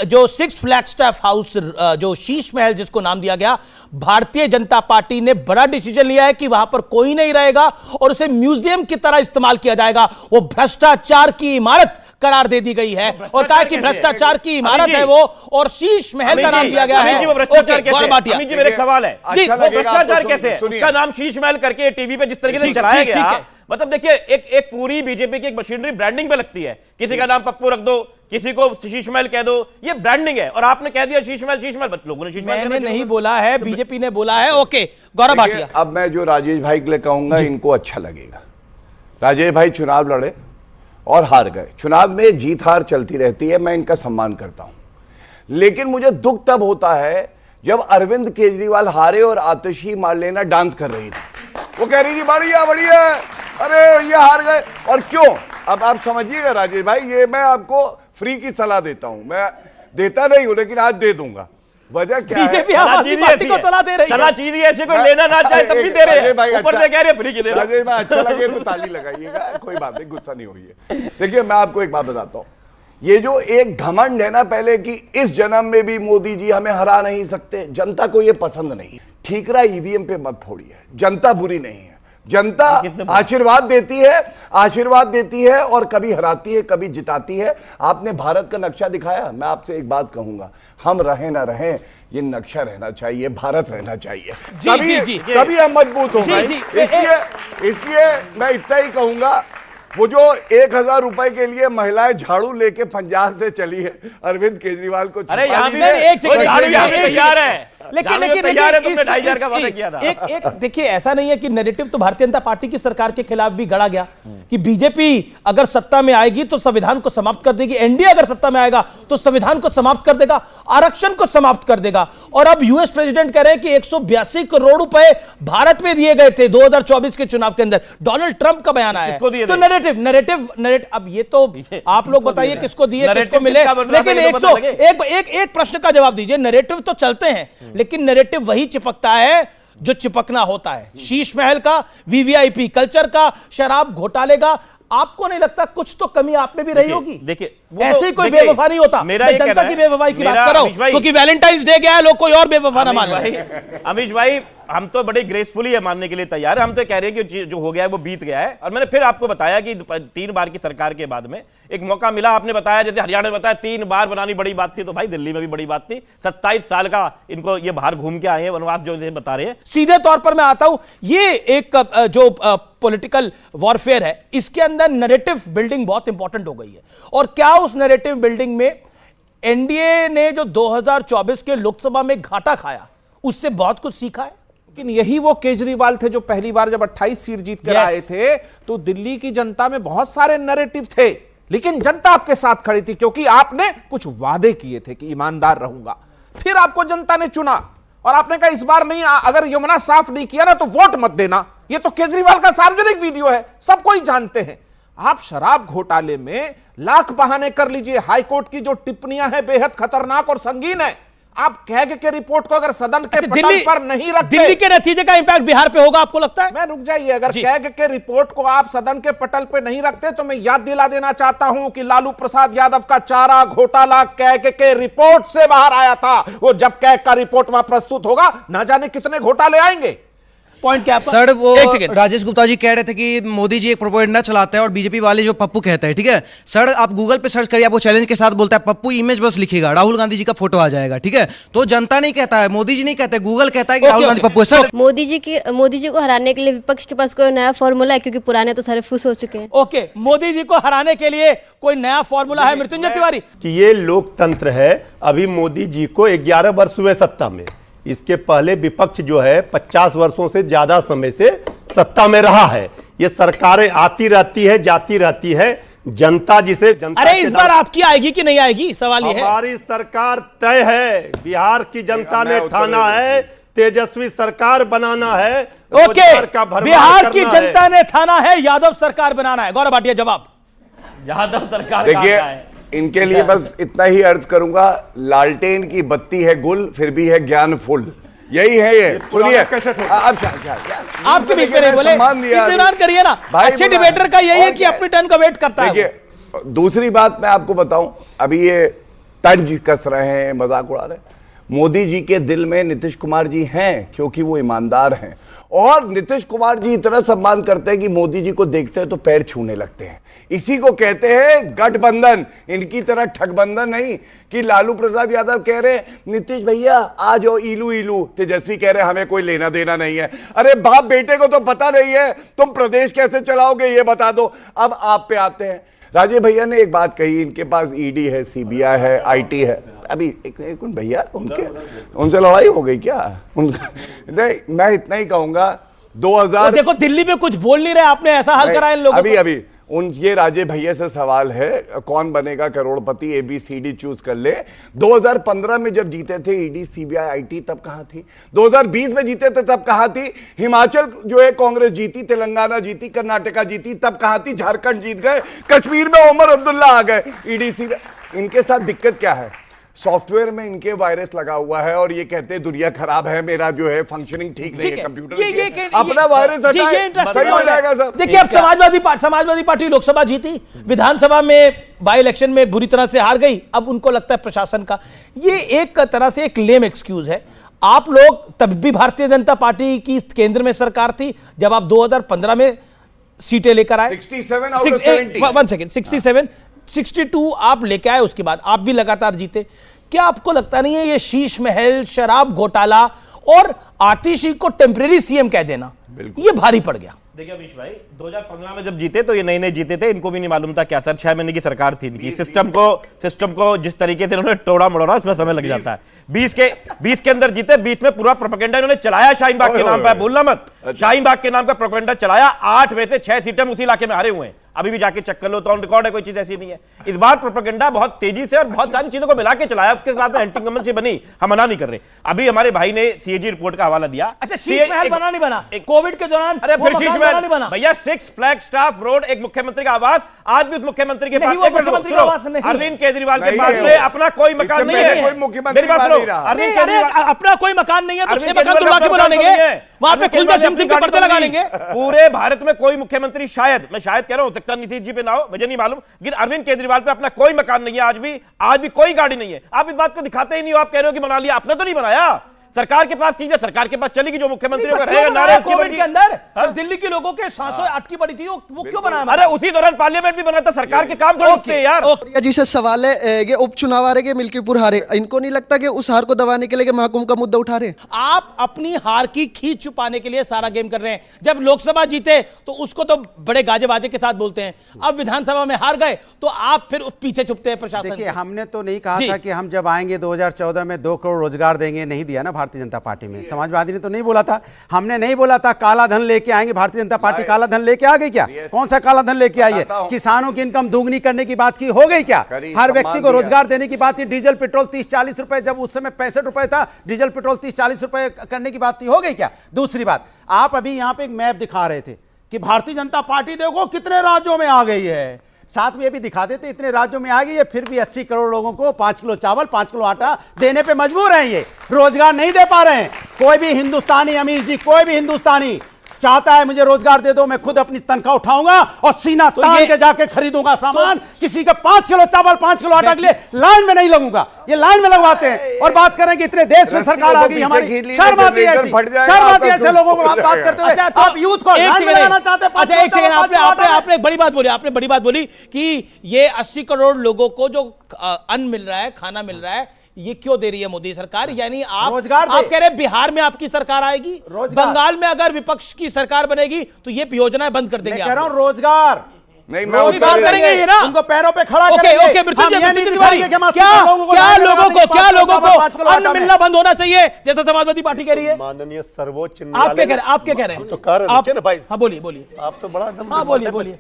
जो 6 फ्लैग स्टाफ हाउस, जो शीश महल जिसको नाम दिया गया, भारतीय जनता पार्टी ने बड़ा डिसीजन लिया है कि वहां पर कोई नहीं रहेगा और उसे म्यूजियम की तरह इस्तेमाल किया जाएगा। वो भ्रष्टाचार की इमारत करार दे दी गई है और कहा कि भ्रष्टाचार की इमारत है वो, और शीश महल का नाम दिया गया है। गौरव भाटिया, मेरा सवाल है भ्रष्टाचार कैसे है? उसका नाम शीश महल करके टीवी पे जिस तरीके से चलाया गया, मतलब देखिए एक पूरी बीजेपी की एक मशीनरी ब्रांडिंग पे लगती है। किसी का नाम पप्पू रख दो, किसी को शीश महल कह दो, ये ब्रांडिंग है। और आपने कह दिया शीश महल, लोगों ने शीश महल मैंने नहीं बोला है, बीजेपी ने बोला है। ओके गौरव भाटिया, अब मैं जो राजेश भाई के लिए कहूंगा इनको अच्छा लगेगा। राजेश भाई चुनाव लड़े और हार गए। चुनाव में जीत हार चलती रहती है, मैं इनका सम्मान करता हूं, लेकिन मुझे दुख तब होता है जब अरविंद केजरीवाल हारे और आतिशी मार्लेना डांस कर रही थी। वो कह रही थी बढ़िया बढ़िया, अरे ये हार गए। और क्यों? अब आप समझिएगा राजेश भाई, ये मैं आपको फ्री की सलाह देता हूं, मैं देता नहीं हूं लेकिन आज दे दूंगा। वजह क्या है? बीजेपी आम आदमी पार्टी को सलाह दे रही है। सलाह चीज ऐसे कोई लेना ना चाहे तब भी दे रहे हैं, ऊपर से कह रहे हैं फ्री की दे रहे हैं। राजेश भाई अच्छा लगे तो ताली लगाइएगा, कोई बात नहीं, गुस्सा नहीं होइए। देखिए मैं आपको एक बात बताता हूं, ये जो एक घमंड है ना पहले कि इस जन्म में भी मोदी जी हमें हरा नहीं सकते, जनता को ये पसंद नहीं। ठीकरा ईवीएम पे मत फोड़िए, जनता बुरी नहीं है, जनता आशीर्वाद देती है और कभी हराती है कभी जिताती है। आपने भारत का नक्शा दिखाया, मैं आपसे एक बात कहूंगा, हम रहे ना रहे ये नक्शा रहना चाहिए, भारत रहना चाहिए, तभी हम मजबूत होंगे। इसलिए मैं इतना ही कहूंगा, वो जो 1000 रुपए के लिए महिलाएं झाड़ू लेके पंजाब से चली है अरविंद केजरीवाल को, अरे यहाँ पे एक तैयार है, लेकिन तुमने 2500 का वादा किया था। एक देखिए, ऐसा नहीं है कि नैरेटिव तो भारतीय जनता पार्टी की सरकार के खिलाफ भी गढ़ा गया कि बीजेपी अगर सत्ता में आएगी तो संविधान को समाप्त कर देगी, एनडीए अगर सत्ता में आएगा तो संविधान को समाप्त कर देगा, आरक्षण को समाप्त कर देगा। और अब यूएस प्रेसिडेंट कह रहे हैं कि 182 करोड़ रुपए भारत में दिए गए थे 2024 के चुनाव के अंदर, डोनाल्ड ट्रंप का बयान आया है। तो नैरेटिव अब ये तो आप लोग बताइए किसको दिए किसको मिले, लेकिन एक प्रश्न का जवाब दीजिए। नैरेटिव तो चलते हैं लेकिन नैरेटिव वही चिपकता है जो चिपकना होता है, शीश महल का, वीवीआईपी कल्चर का, शराब घोटाले का। आपको नहीं लगता कुछ तो कमी आप में भी रही होगी? देखिए ऐसे ही कोई बेवफा नहीं होता। मैं जनता की बेवफाई की बात कर रहा हूं, क्योंकि वैलेंटाइंस डे गया है, लोग कोई और बेवफा ना मान ले। अमीश भाई, हम तो बड़े ग्रेसफुली है मानने के लिए तैयार है। हम तो कह रहे हैं कि जो हो गया है वो बीत गया है। और मैंने फिर आपको बताया कि 3 बार की सरकार के बाद में एक मौका मिला। आपने बताया जैसे हरियाणा में बताया 3 बार बनानी बड़ी बात थी, तो भाई दिल्ली में भी बड़ी बात थी। 27 साल का इनको ये बाहर घूम के आए हैं, वनवास जो बता रहे हैं। सीधे तौर पर मैं आता हूं, ये एक जो पॉलिटिकल वॉरफेयर है, इसके अंदर नैरेटिव बिल्डिंग बहुत इंपॉर्टेंट हो गई है। और क्या उस नैरेटिव बिल्डिंग में एनडीए ने जो 2024 के लोकसभा में घाटा खाया उससे बहुत कुछ सीखा है? लेकिन यही वो केजरीवाल थे जो पहली बार जब 28 सीट जीत कर आए थे तो दिल्ली की जनता में बहुत सारे नैरेटिव थे, लेकिन जनता आपके साथ खड़ी थी क्योंकि आपने कुछ वादे किए थे कि ईमानदार रहूंगा। फिर आपको जनता ने चुना और आपने कहा इस बार नहीं, अगर यमुना साफ नहीं किया ना तो वोट मत देना। ये तो केजरीवाल का सार्वजनिक वीडियो है, सब कोई जानते हैं। आप शराब घोटाले में लाख बहाने कर लीजिए, हाईकोर्ट की जो टिप्पणियां हैं बेहद खतरनाक और संगीन है। आप कैग के रिपोर्ट को अगर सदन के पटल पर नहीं रखते, दिल्ली के नतीजे का इंपैक्ट बिहार पे होगा आपको लगता है? मैं रुक जाइए, अगर कैग के रिपोर्ट को आप सदन के पटल पे नहीं रखते तो मैं याद दिला देना चाहता हूं कि लालू प्रसाद यादव का चारा घोटाला कैग के रिपोर्ट से बाहर आया था। वो जब कैग का रिपोर्ट वहां प्रस्तुत होगा, ना जाने कितने घोटाले आएंगे। पॉइंट क्या सर, वो राजेश गुप्ता जी कह रहे थे कि मोदी जी एक प्रोपेगेंडा चलाता है और बीजेपी वाले जो पप्पू कहते हैं, ठीक है सर, आप गूगल पे सर्च करिए, आपको चैलेंज के साथ बोलता है पप्पू इमेज बस लिखिएगा, राहुल गांधी जी का फोटो आ जाएगा, ठीक है। तो जनता नहीं कहता है, मोदी जी नहीं कहते, गूगल कहता है कि राहुल गांधी पप्पू है। सर, मोदी जी को हराने के लिए विपक्ष के पास कोई नया फॉर्मूला है? क्योंकि पुराने तो सारे फुस हो चुके हैं। ओके, मोदी जी को हराने के लिए कोई नया फॉर्मूला है मृत्युंजय तिवारी? कि ये लोकतंत्र है। अभी मोदी जी को 11 वर्ष हुए सत्ता में, इसके पहले विपक्ष जो है 50 वर्षों से ज्यादा समय से सत्ता में रहा है। ये सरकारें आती रहती है जाती रहती है, जनता जिसे जनता अरे इस बार आपकी आएगी कि नहीं आएगी, सवाल ये है। हमारी सरकार तय है, बिहार की जनता ने ठाना है, तेजस्वी सरकार बनाना है। ओके, बिहार की जनता ने ठाना है यादव सरकार बनाना है। गौरव भाटिया जवाब। यादव सरकार देखिए, इनके लिए बस इतना ही अर्ज करूंगा, लालटेन की बत्ती है गुल फिर भी है ज्ञान फुल, यही है ये। सुनिए आप क्यों बीच में नहीं बोले? इत्मीनान करिए ना, अच्छे डिबेटर का यही है कि अपनी टर्न का वेट करता है। देखिए दूसरी बात मैं आपको बताऊं, अभी ये तंज कस रहे हैं, मजाक उड़ा रहे हैं। मोदी जी के दिल में नीतीश कुमार जी हैं क्योंकि वो ईमानदार हैं, और नीतीश कुमार जी इतना सम्मान करते हैं कि मोदी जी को देखते हैं तो पैर छूने लगते हैं। इसी को कहते हैं गठबंधन, इनकी तरह ठगबंधन नहीं कि लालू प्रसाद यादव कह रहे हैं नीतीश भैया आ जाओ इलू इलू, तेजस्वी कह रहे हैं हमें कोई लेना देना नहीं है। अरे बाप बेटे को तो पता नहीं है तुम प्रदेश कैसे चलाओगे ये बता दो। अब आप पे आते हैं, राजीव भैया ने एक बात कही, इनके पास ईडी है, सीबीआई है, आईटी है। अभी एक भैया उनसे लड़ाई हो गई क्या? नहीं, मैं इतना ही कहूंगा 2000 देखो दिल्ली में कुछ बोल नहीं रहे, आपने ऐसा हाल करा इन लोगों अभी ये राजे भैया से सवाल है, कौन बनेगा करोड़पति, ABCD चूज कर ले। 2015 में जब जीते थे ईडी सीबीआई आईटी तब कहां थी? 2020 में जीते थे तब कहां थी? हिमाचल जो है कांग्रेस जीती, तेलंगाना जीती, कर्नाटका जीती, तब कहां थी? झारखंड जीत गए, कश्मीर में उमर अब्दुल्ला आ गए। ईडी सीबीआई, इनके साथ दिक्कत क्या है? सॉफ्टवेयर में इनके वायरस लगा हुआ है और ये कहते हैं दुनिया खराब है, मेरा जो है फंक्शनिंग ठीक नहीं है कंप्यूटर, अपना वायरस हटाए, सही हो जाएगा सब। देखिए अब समाजवादी पार्टी लोकसभा जीती, विधानसभा में बाई इलेक्शन में बुरी तरह से हार गई। अब उनको लगता है प्रशासन का ये एक तरह से एक लेम एक्सक्यूज है। आप लोग तब भी भारतीय जनता पार्टी की केंद्र में सरकार थी जब आप 2015 में सीटें लेकर आए, 62 आप लेके आए, उसके बाद आप भी लगातार जीते। क्या आपको लगता नहीं है ये शीश महल, शराब घोटाला और आतिशी को टेम्परेरी सीएम कह देना ये भारी पड़ गया? देखिए अमीश भाई, 2015 में जब जीते तो ये नए जीते थे, इनको भी नहीं मालूम था क्या सर 6 महीने की सरकार थी इनकी। सिस्टम को जिस तरीके से इन्होंने तोड़ा मड़ोड़ा उसमें समय लग जाता है। 20 के अंदर जीते, 20 में पूरा प्रोपेगेंडा इन्होंने चलाया शाहीन बाग के नाम पर, भूलना मत, शाहीन बाग के नाम का प्रोपेगेंडा चलाया। 8 में से 6 सीटें उसी इलाके में हारे हुए हैं, अभी भी जाके चेक कर लो तो ऑन रिकॉर्ड है, कोई चीज ऐसी नहीं है। इस बार प्रोपेगेंडा बहुत तेजी से और बहुत सारी चीजों को मिला के चलाया, उसके साथ एंटी इनकम्बेंसी बनी, हम मना नहीं कर रहे। अभी हमारे भाई ने सीएजी रिपोर्ट का हवाला दिया। अच्छा शीश महल बना नहीं बना कोविड के दौरान? अरे फिर शीश महल नहीं बना भैया। 6 फ्लैग स्टाफ रोड एक मुख्यमंत्री का आवास, आज भी उस मुख्यमंत्री के पास अरविंद केजरीवाल के पास में अपना कोई मकान नहीं है। अरविंद केजरीवाल अपना कोई मकान नहीं है तो 6 मकान तुड़वा के बना लेंगे, वहां पे खुद सिम के पर्दे लगा लेंगे। पूरे भारत में कोई मुख्यमंत्री, शायद मैं शायद कह रहा हूं, सकता नीतीश जी पे ना हो, मुझे नहीं मालूम, लेकिन अरविंद केजरीवाल पे अपना कोई मकान नहीं है, आज भी कोई गाड़ी नहीं है। आप इस बात को दिखाते ही नहीं हो, आप कह रहे हो कि बना लिया, आपने तो नहीं बनाया। सरकार के पास चीजें सरकार के पास चलेगी, जो मुख्यमंत्री का रहेगा नारे उसकी कोविड के अंदर दिल्ली के लोगों के सांसों अटकी पड़ी थी, वो क्यों बनाया? अरे उसी दौरान पार्लियामेंट भी बना था, सरकार के काम थोड़े होते हैं यार। जी से सवाल है, ये उपचुनाव हारे के मिल्कीपुर हारे, इनको नहीं लगता कि उस हार को दबाने के लिए महाकुंभ का मुद्दा उठा रहे? आप अपनी हार की खींच छुपाने के लिए सारा गेम कर रहे हैं। जब लोकसभा जीते तो उसको तो बड़े गाजे बाजे के साथ बोलते हैं, अब विधानसभा में हार गए तो आप फिर पीछे छुपते हैं प्रशासन। देखिए हमने तो नहीं कहा था कि हम जब आएंगे 2014 में 2 करोड़ रोजगार देंगे, नहीं दिया ना भारतीय जनता पार्टी में। समाजवादी ने तो नहीं बोला था, हमने नहीं बोला था काला धन लेके आएंगे, भारतीय जनता पार्टी काला धन लेके आ गई क्या? कौन सा काला धन लेके आई है? किसानों की इनकम दोगुनी करने की बात की, हो गई क्या? हर व्यक्ति को रोजगार देने की बात थी, डीजल पेट्रोल 30-40 रुपए, जब उस समय 65 रुपए था डीजल पेट्रोल 30-40 रुपए करने की बात थी, हो गई क्या? दूसरी बात, आप अभी यहां पे एक मैप दिखा रहे थे कि भारतीय जनता पार्टी देखो कितने राज्यों में आ गई है, साथ में ये भी दिखा देते इतने राज्यों में आ गई है, फिर भी 80 करोड़ लोगों को 5 किलो चावल 5 किलो आटा देने पे मजबूर हैं, ये रोजगार नहीं दे पा रहे हैं। कोई भी हिंदुस्तानी, अमीश जी, कोई भी हिंदुस्तानी चाहता है मुझे रोजगार दे दो, मैं खुद अपनी तनख्वाह उठाऊंगा और सीना तान के जाके खरीदूंगा सामान, किसी का 5 किलो चावल 5 किलो आटा के लिए लाइन में नहीं लगूंगा। ये लाइन में लगवाते हैं और बात करें कि इतने देश में सरकार आ गई हमारी, शर्म आती है ऐसे लोगों को आप बात करते हुए। आप यूथ को लाइन में लगाना चाहते हैं। आपने एक बड़ी बात बोली, आपने बड़ी बात बोली कि ये 80 करोड़ लोगों को जो अन्न मिल रहा है, खाना मिल रहा है, ये क्यों दे रही है मोदी सरकार? यानी आप कह रहे हैं बिहार में आपकी सरकार आएगी, बंगाल में अगर विपक्ष की सरकार बनेगी तो ये योजनाएं बंद कर देंगे। कह रहा हूं रोजगार नहीं, रोजगार करेंगे ये ना, उनको पैरों पे खड़ा करेंगे। क्या लोगों को अन्न मिलना बंद होना चाहिए जैसा समाजवादी पार्टी कह रही है? माननीय सर्वोच्च आप क्या कह रहे हैं? तो कह रहे हैं भाई। हाँ बोलिए, आप तो बड़ा हाँ बोलिए।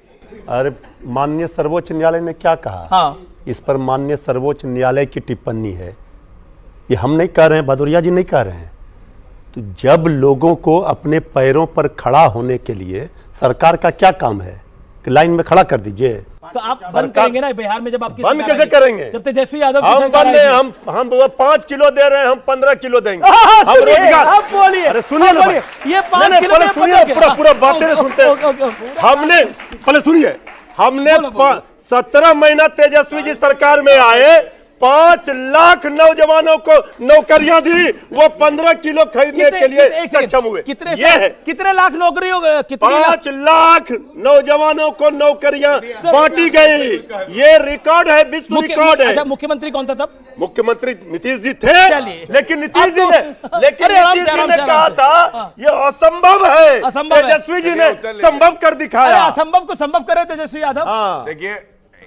अरे माननीय सर्वोच्च न्यायालय ने क्या कहा? हाँ, इस पर माननीय सर्वोच्च न्यायालय की टिप्पणी है, ये हम नहीं कह रहे हैं, भदौरिया जी नहीं कह रहे हैं। तो जब लोगों को अपने पैरों पर खड़ा होने के लिए सरकार का क्या काम है कि लाइन में खड़ा कर दीजिए? तो आप बंद करेंगे ना बिहार में जब आपकी बंद सरकार कैसे आएगी? करेंगे? जब तेजस्वी यादव की हम सरकार बंद आएगी। हम 5 किलो दे रहे हैं, हम 15 किलो देंगे। हम सुनिए, रोजगार आप बोलिए, अरे सुनिए ना आप बोलिए, भाई। ये 5 नहीं, किलो पहले में सुनिए, पकड़ के- पूरा बातें नहीं सुनते। हमने पहले सुनिए, हमने 17 महीना तेजस्वी जी सरकार में आए, 5 लाख नौजवानों को नौकरियां दी, वो 15 किलो खरीदने के लिए एक सेकंड, सक्षम हुए। कितने ये है कितने लाख नौकरी हो गए? कितने 5 लाख नौजवानों को नौकरियां बांटी गई। ये रिकॉर्ड है, विश्व रिकॉर्ड है। अच्छा, मुख्यमंत्री कौन था तब? मुख्यमंत्री नीतीश जी थे, चलिए। लेकिन नीतीश अब जी तो- ने अरे आराम से, आराम से, कहा आराम से। था हाँ। ये असंभव है। असंभव है। तेजस्वी जी ने संभव कर अरे दिखाया। असंभव को संभव करे तेजस्वी यादव। हाँ, देखिए,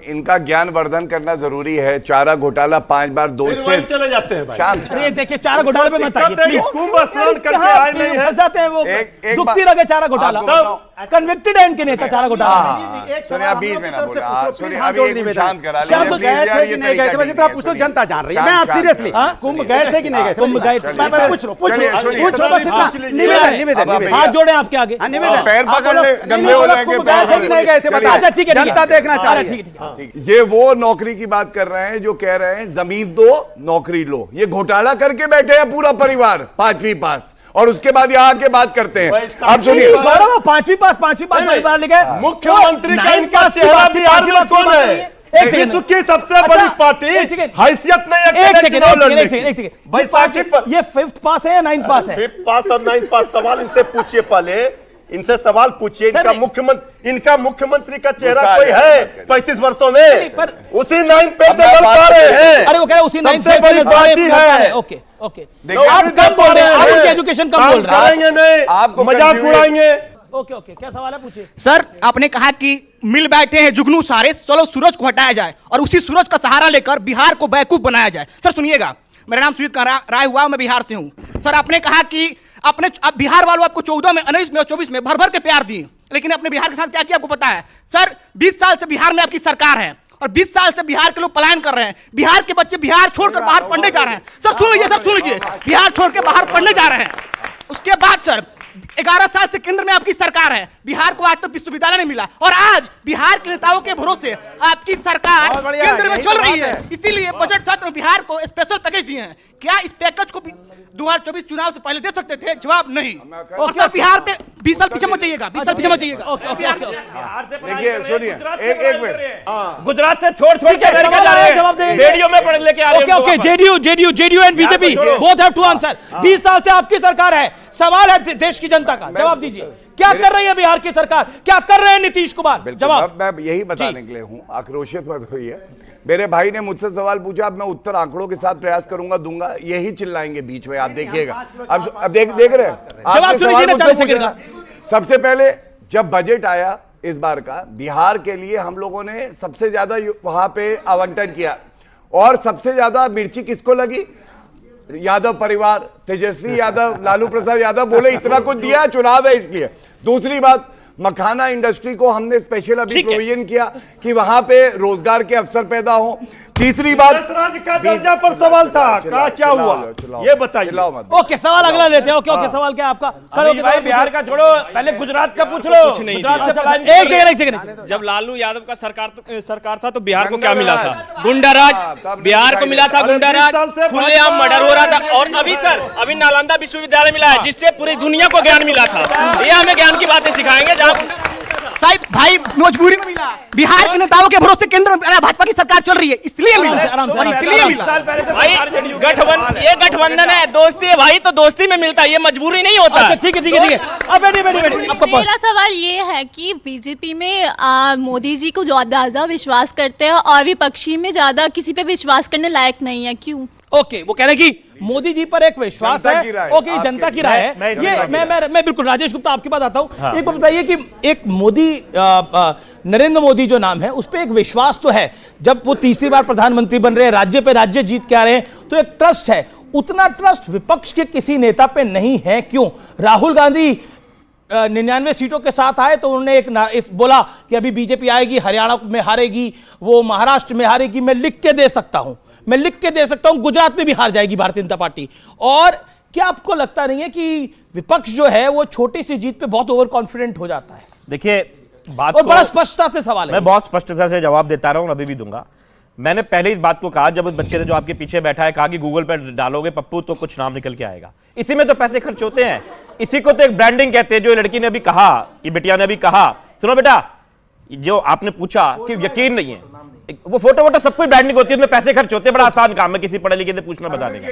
इनका ज्ञान वर्धन करना जरूरी है। चारा घोटाला 5 बार दोष फिर से वहीं चले जाते हैं भाई। शांत अरे देखिए, चारा घोटाले पे मत आइए दिक्कत है कि प्लीज। कुंभ स्नान करके कहाँ आए नहीं है। फंस जाते हैं वो, एक दुखती बात- लगे चारा घोटाला। आपको बताऊं? कन्विक्टेड है इनके नेता चारा घोटाला में। सुनिए, आप बीच में ना बोले। सुनिए, हाथ अभी जोड़ एक नहीं मिनट बेटा। शांत करा शांत लीजिए, तो प्लीज गए यार, थे ये कि नहीं गए थे, तरीका बस इतना नहीं है, पूछ लो, सुनिए। जनता जान रही है। शांत, मैं आप शांत, सीरियसली शांत। कुंभ गए थे कि नहीं गए थे? कुंभ गए थे। चलिए, पूछ लो, पूछ लो, चलिए, सुनिए। पूछ लो, बस इतना निवेदन, निवेदन, अब आप निवेदन। हाथ जोड़े आपके आगे। हाँ, निवेदन। पैर आप पकड़ बोलो, ले, नहीं, गंदे नहीं, हो बोलो, जाएंगे कुंभ गए थे कि नहीं गए थे? चलिए। बता। अच्छा, ठीक है, ठीक है। जनता देखना चाह अरे रही है। ठीक है, ठीक है। ये वो नौकरी की बात कर रहे हैं जो कह रहे हैं जमीन दो नौकरी लो। ये घोटाला करके बैठे हैं पूरा परिवार 5वीं पास, और उसके बाद यहाँ के बात करते हैं। अब सुनिए, गौरव, 5वीं पास परिवार लिखे। मुख्यमंत्री का नाइन्थ इनका पास की चेहरा बात थी, बिहार 5वीं में पास की कौन बात है? नहीं है। एक सेकंड। विश्व की सबसे अच्छा, बड़ी पार्टी एक सेकंड। हैसियत नहीं है एक अकेले सेकंड, चुनाव एक लड़ने सेकंड, एक की। सेकंड। बैसाखी पर ये 5th पास है या 9th पास है? 5th पास और 9th पास सवाल इनसे पूछिए। पहले इनसे सवाल पूछिए। इनका मुख्यमंत्री का चेहरा गुस्सा कोई आ है गया। 35 वर्षों में? पर- उसी 9th पे अब से मैं लड़ बात पा रहे करूं। हैं। अरे वो कह रहे उसी 9th सबसे बड़ी पार्टी है। Okay okay. देखिए, आप कम बोल रहे हैं, आप उनकी एजुकेशन कम बोल रहे हैं। करेंगे नहीं, आपको मजाक confuse- उड़ाएंगे। ओके ओके, क्या सवाल है, पूछिए। सर, आपने कहा कि मिल बैठे हैं जुगनू सारे, चलो सूरज को हटाया जाए और उसी सूरज का सहारा लेकर बिहार को बेवकूफ बनाया जाए। सर सुनिएगा, मेरा नाम सुजीत राय हुआ, मैं बिहार से हूं। सर, आपने कहा कि आप बिहार वालों आपको 14 में, 19 में और 24 में भर भर के प्यार दिए, लेकिन अपने बिहार के साथ क्या किया आपको पता है? सर, 20 साल से बिहार में आपकी सरकार है और 20 साल से बिहार के लोग पलायन कर रहे हैं। बिहार के बच्चे बिहार छोड़कर बाहर पढ़ने जा रहे हैं। सर सुन लीजिए, सर सुन लीजिए, बिहार छोड़ के बाहर पढ़ने जा रहे हैं। उसके बाद सर 11 साल से केंद्र में आपकी सरकार है, बिहार को आज तक विश्वविद्यालय नहीं मिला, और आज बिहार के नेताओं के भरोसे आपकी सरकार बहुत बढ़िया, केंद्र में यही चल तो रही बात है। है। इसीलिए बजट सत्र में बिहार को स्पेशल पैकेज दिए हैं। क्या इस पैकेज को 2024 चुनाव से पहले दे सकते थे? जवाब नहीं। और सर बिहार पे 20 साल पीछे मत जाइएगा, 20 साल पीछे मत जाइएगा। देखिए, सुनिए, एक मिनट। गुजरात से छोड़ छोड़ के अमेरिका जा रहे हैं, जवाब देंगे। रेडियो में पढ़ लेके आ रहे ओके हैं ओके, उनको JDU and BJP both have to answer. 20 साल से आपकी सरकार है, सवाल है देश की जनता का, जवाब दीजिए। क्या कर रही है बिहार की सरकार, क्या कर रहे हैं नीतीश कुमार? जवाब। मैं यही बताने के लिए हूं, आक्रोशित मत होइए। मेरे भाई ने मुझसे सवाल पूछा, अब मैं उत्तर आंकड़ों के साथ प्रयास करूंगा, दूंगा। यही चिल्लाएंगे बीच में, आप देखिएगा। अब देख रहे हैं, जवाब आपने सुनिए सवाल ना, मुझसे 40 सेकंड पूछा। सबसे पहले जब बजट आया इस बार का, बिहार के लिए हम लोगों ने सबसे ज्यादा वहां पे आवंटन किया, और सबसे ज्यादा मिर्ची किसको लगी? यादव परिवार, तेजस्वी यादव, लालू प्रसाद यादव बोले इतना कुछ दिया, चुनाव है इसलिए। दूसरी बात, मखाना इंडस्ट्री को हमने स्पेशल अभी प्रोविजन किया कि वहां पे रोजगार के अवसर पैदा हो। तीसरी बात, राज्य का दर्जा पर सवाल था, कहा क्या हुआ ये बताइए। ओके, सवाल अगला लेते हैं। ओके ओके, सवाल क्या है आपका? अभी भाई बिहार का छोड़ो, पहले गुजरात का पूछ लो। गुजरात से पलायन एक सेकंड। जब लालू यादव का सरकार था तो बिहार को क्या मिला था? गुंडाराज। बिहार को मिला था गुंडाराज, खुलेआम मर्डर हो रहा था। और अभी सर, अभी नालंदा विश्वविद्यालय मिला है, जिससे पूरी दुनिया को ज्ञान मिला था। ये हमें ज्ञान की बातें सिखाएंगे। साहब भाई, मजबूरी में मिला। बिहार के नेताओं के भरोसे केंद्र में भाजपा की सरकार चल रही है, इसलिए मिला, और इसलिए मिला। भाई ये गठबंधन है, दोस्ती है भाई, तो दोस्ती में मिलता है, ये मजबूरी नहीं होता। ठीक है ठीक है ठीक है। अब बैठिए, आपका मेरा सवाल ये है कि बीजेपी में मोदी जी को ज्यादा विश्वास करते हैं और विपक्षी में ज्यादा किसी पे विश्वास करने लायक नहीं है, क्यों? ओके, वो कह रहे हैं कि मोदी जी पर एक विश्वास है। ओके, जनता की राय है। ये मैं बिल्कुल, राजेश गुप्ता आपके पास आता हूं। एक बात बताइए कि एक मोदी, नरेंद्र मोदी जो नाम है, उस पर एक विश्वास तो है। जब वो तीसरी बार प्रधानमंत्री बन रहे हैं, राज्य पे राज्य जीत के आ रहे हैं, तो एक ट्रस्ट है। उतना ट्रस्ट विपक्ष के किसी नेता पे नहीं है, क्यों? राहुल गांधी 99 सीटों के साथ आए तो उन्होंने एक बोला कि अभी बीजेपी आएगी, हरियाणा में हारेगी, वो महाराष्ट्र में हारेगी। मैं लिख के दे सकता हूं, गुजरात में भी हार जाएगी भारतीय जनता पार्टी। और क्या आपको लगता नहीं है कि विपक्ष जो है वो छोटी सी जीत पे बहुत ओवर कॉन्फिडेंट हो जाता है? देखिए, बात और को- बड़ा स्पष्टता से सवाल है। मैं बहुत स्पष्टता से जवाब देता रहा हूं, अभी भी दूंगा। मैंने पहले इस बात को कहा, जब उस बच्चे ने जो आपके पीछे बैठा है कहा कि गूगल पर डालोगे पप्पू तो कुछ नाम निकल के आएगा, इसी में तो पैसे खर्च होते हैं, इसी को तो एक ब्रांडिंग कहते हैं। जो लड़की ने अभी कहा, ये बिटिया ने अभी कहा, सुनो बेटा, जो आपने पूछा कि यकीन नहीं है, वो फोटो वोटो सब कुछ ब्रांडिंग होती है, उसमें पैसे खर्च होते हैं, बड़ा आसान काम है किसी पढ़े लिखे से पूछना बता देगा।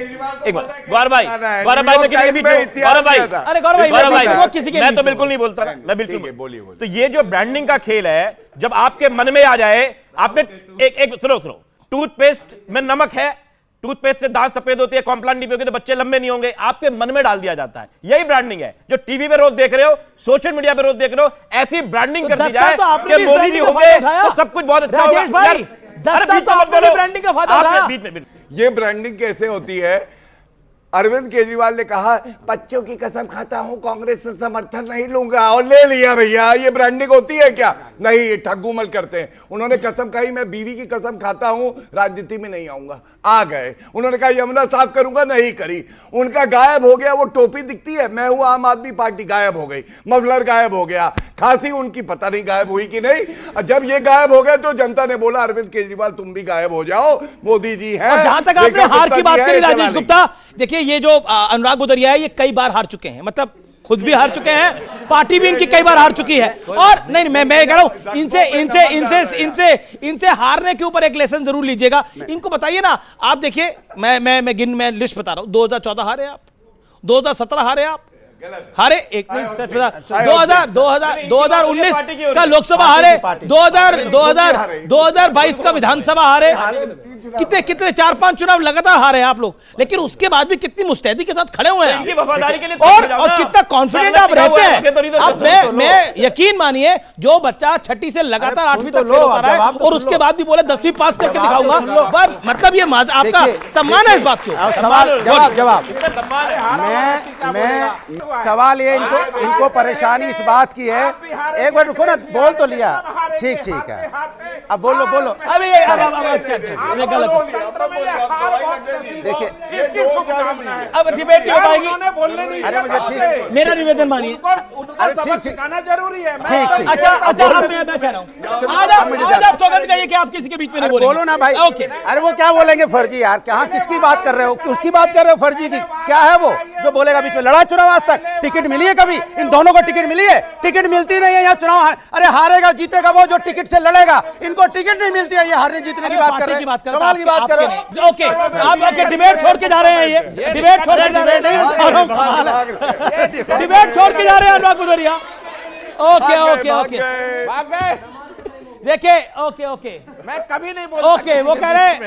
एक बार गौरव भाई मैं किसी के बीच में, गौरव भाई, अरे गौरव भाई वो किसी के मैं बीच तो में बिल्कुल नहीं बोलता, मैं बिल्कुल। तो ये जो ब्रांडिंग का खेल है, जब आपके मन में आ जाए, आपने एक सुनो, टूथपेस्ट में नमक है, टूथपेस्ट से दांत सफेद होते हैं, कॉम्प्लान नहीं पियोगे तो बच्चे लंबे नहीं होंगे, आपके मन में डाल दिया जाता है। यही ब्रांडिंग है जो टीवी पे रोज देख रहे हो, सोशल मीडिया पे रोज देख रहे हो, ऐसी ब्रांडिंग कर दी जाए कि मोदी जी होंगे तो सब कुछ बहुत अच्छा होगा। 10 साल तो आपने ब्रांडिंग का फायदा उठाया। ये ब्रांडिंग कैसे होती है? अरविंद केजरीवाल ने कहा बच्चों की कसम खाता हूं कांग्रेस से समर्थन नहीं लूंगा, और ले लिया भैया। ये ब्रांडिंग होती है क्या? नहीं, ये ठगूमल करते हैं। उन्होंने कसम खाई मैं बीवी की कसम खाता हूं राजनीति में नहीं आऊंगा, आ गए। उन्होंने कहा यमुना साफ करूंगा, नहीं करी। उनका गायब हो गया, वो टोपी दिखती है मैं हूं आम आदमी पार्टी, गायब हो गई। मफलर गायब हो गया, खांसी उनकी पता नहीं गायब हुई कि नहीं। जब ये गायब हो गए तो जनता ने बोला अरविंद केजरीवाल तुम भी गायब हो जाओ, मोदी जी हैं। और जहां तक आपने हार की बात करी राजेश गुप्ता, देखिए ये जो अनुराग गुदरिया है ये कई बार हार चुके हैं, मतलब खुद भी हार चुके हैं, पार्टी भी इनकी कई बार हार चुकी है। और नहीं मैं कह रहा हूं इनसे हारने के ऊपर एक लेसन जरूर लीजिएगा। इनको बताइए ना, आप देखिए मैं लिस्ट बता रहा हूं। 2014 हारे आप, 2017 हारे आप, हारे 2019 का लोकसभा हारे, 2022 का विधानसभा हारे, कितने 4-5 चुनाव लगातार हारे आप लोग, लेकिन उसके बाद भी कितनी मुस्तैदी के साथ खड़े हुए हैं इनकी वफादारी के लिए और कितना कॉन्फिडेंट आप रहते हैं। अब मैं यकीन मानिए, जो बच्चा छठी से लगातार 8वीं तक फेल होता रहा है और उसके बाद भी बोले 10वीं पास करके दिखाऊंगा, मतलब ये आपका सम्मान है इस बात को। जवाब मैं सवाल ये इनको परेशानी इस बात की है। एक मिनट रुको ना, बोल तो लिया, ठीक है, अब बोलो। अभी ये गलत है। देखिए अब डिबेट नहीं हो पाएगी। अरे मुझे ठीक, मेरा निवेदन मानिए। सिखाना जरूरी है। अच्छा मैं कह रहा हूँ, आज आप सौगंध कहिए कि आप किसी के बीच में नहीं बोलेंगे। बोलो ना भाई। ओके। अरे वो क्या बोलेंगे फर्जी यार, कहाँ किसकी बात कर रहे हो? उसकी बात कर रहे हो फर्जी की? क्या है वो जो बोलेगा बीच में? लड़ा चुनाव आज तक टिकट मिली है कभी? इन दोनों को टिकट मिली है? टिकट मिलती नहीं है यहाँ चुनाव। अरे हारेगा जीतेगा वो जो टिकट से लड़ेगा, इनको टिकट नहीं मिलती है। ये हारने जीतने की बात कर रहे हैं, कमाल की बात कर रहे हैं। ओके, आप डिबेट छोड़ के जा रहे हैं, ये डिबेट छोड़ के जा रहे हैं, डिबेट छोड़ के जा रहे हैं अनुराग गुदरिया। ओके देखिए, ओके मैं कभी नहीं ओके, वो कह रहे हैं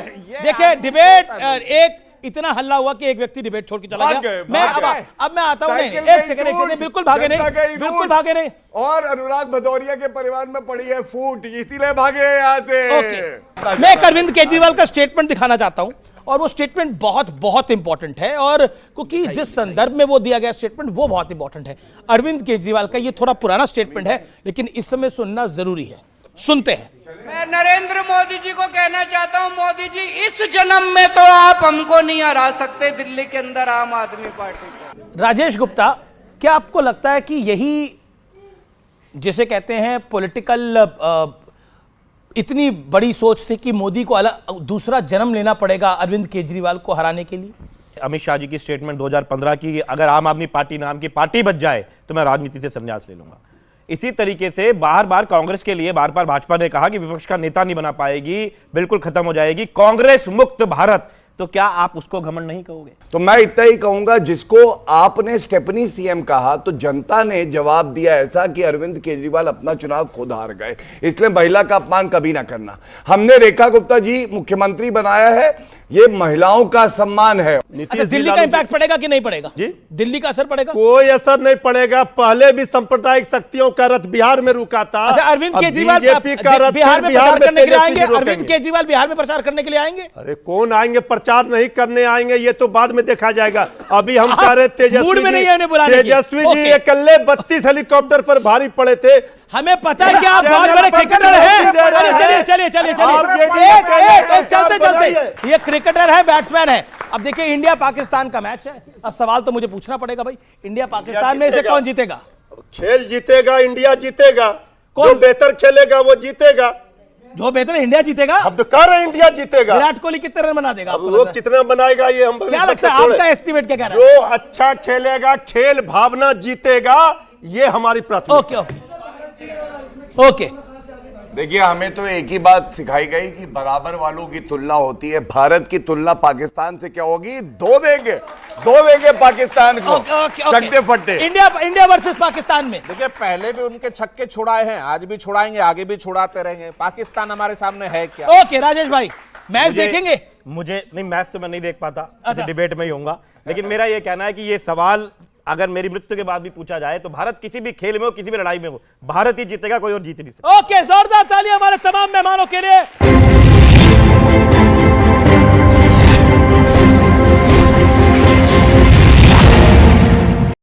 देखिए डिबेट एक इतना हल्ला हुआ कि एक व्यक्ति डिबेट छोड़ के चला गया। मैं अब मैं आता हूं, एक सेकंड, बिल्कुल भागे नहीं। और अनुराग भदौरिया के परिवार में पड़ी है फूट, इसीलिए भागे यहाँ से। ओके, मैं अरविंद केजरीवाल का स्टेटमेंट दिखाना चाहता हूं, और वो स्टेटमेंट बहुत इंपॉर्टेंट है, और क्योंकि जिस संदर्भ में वो दिया गया स्टेटमेंट वो बहुत इंपॉर्टेंट है। अरविंद केजरीवाल का ये थोड़ा पुराना स्टेटमेंट है, लेकिन इस समय सुनना जरूरी है। सुनते हैं। मैं नरेंद्र मोदी जी को कहना चाहता हूं, मोदी जी इस जन्म में तो आप हमको नहीं हरा सकते दिल्ली के अंदर आम आदमी पार्टी को। राजेश गुप्ता, क्या आपको लगता है कि यही जिसे कहते हैं पॉलिटिकल इतनी बड़ी सोच थी कि मोदी को अलग दूसरा जन्म लेना पड़ेगा अरविंद केजरीवाल को हराने के लिए? अमित शाह जी की स्टेटमेंट 2015 की, अगर आम आदमी पार्टी नाम की पार्टी बच जाए तो मैं राजनीति से संन्यास ले लूंगा। इसी तरीके से बार कांग्रेस के लिए बार भाजपा ने कहा कि विपक्ष का नेता नहीं बना पाएगी, बिल्कुल खत्म हो जाएगी कांग्रेस मुक्त भारत। तो क्या आप उसको घमंड नहीं कहोगे? तो मैं इतना ही कहूंगा, जिसको आपने स्टेपनी सीएम कहा तो जनता ने जवाब दिया ऐसा कि अरविंद केजरीवाल अपना चुनाव खुद हार गए, इसलिए महिला का अपमान कभी ना करना। हमने रेखा गुप्ता जी मुख्यमंत्री बनाया है, ये महिलाओं का सम्मान है। अच्छा, दिल्ली का इंपैक्ट पड़ेगा कि नहीं पड़ेगा जी? दिल्ली का असर पड़ेगा? कोई असर नहीं पड़ेगा। पहले भी सांप्रदायिक शक्तियों का रथ बिहार में रुका था। अच्छा, अरविंद केजरीवाल बीजेपी का रथ बिहार में प्रचार करने के लिए आएंगे? अरविंद केजरीवाल बिहार में प्रचार करने के लिए आएंगे? अरे कौन आएंगे? प्रचार नहीं करने आएंगे, ये तो बाद में देखा जाएगा। अभी हम कह रहे तेजस्वी जी अकेले 32 हेलीकॉप्टर पर भारी पड़े थे। हमें पता है कि आप बहुत बड़े क्रिकेटर हैं। चलिए चलते ये क्रिकेटर है, बैट्समैन है। अब देखिए इंडिया पाकिस्तान का मैच है, अब सवाल तो मुझे पूछना पड़ेगा भाई, इंडिया पाकिस्तान में इसे कौन जीतेगा? खेल जीतेगा, इंडिया जीतेगा। जो बेहतर खेलेगा वो जीतेगा। जो बेहतर इंडिया जीतेगा। हम तो कह रहे हैं इंडिया जीतेगा। विराट कोहली कितने रन बना देगा? वो कितना बनाएगा ये हम क्या लगता है आपका एस्टिमेट क्या कह रहा है? जो अच्छा खेलेगा, खेल भावना जीतेगा, ये हमारी प्राथमिकता। Okay okay. देखिए, हमें तो एक ही बात सिखाई गई कि बराबर वालों की तुलना होती है। भारत की तुलना पाकिस्तान से क्या होगी? दो देंगे पाकिस्तान को। चकते फट्टे। इंडिया वर्सेस पाकिस्तान में देखिए, पहले भी उनके छक्के छुड़ाए हैं, आज भी छुड़ाएंगे, आगे भी छुड़ाते रहेंगे। पाकिस्तान हमारे सामने है क्या? ओके राजेश भाई, मैच देखेंगे? मुझे नहीं, मैच तो मैं नहीं देख पाता, अच्छा डिबेट में ही होऊंगा, लेकिन मेरा ये कहना है कि ये सवाल अगर मेरी मृत्यु के बाद भी पूछा जाए तो भारत किसी भी खेल में हो, किसी भी लड़ाई में हो, भारत ही जीतेगा, कोई और जीत नहीं सकता। ओके, जोरदार तालियां हमारे तमाम मेहमानों के लिए।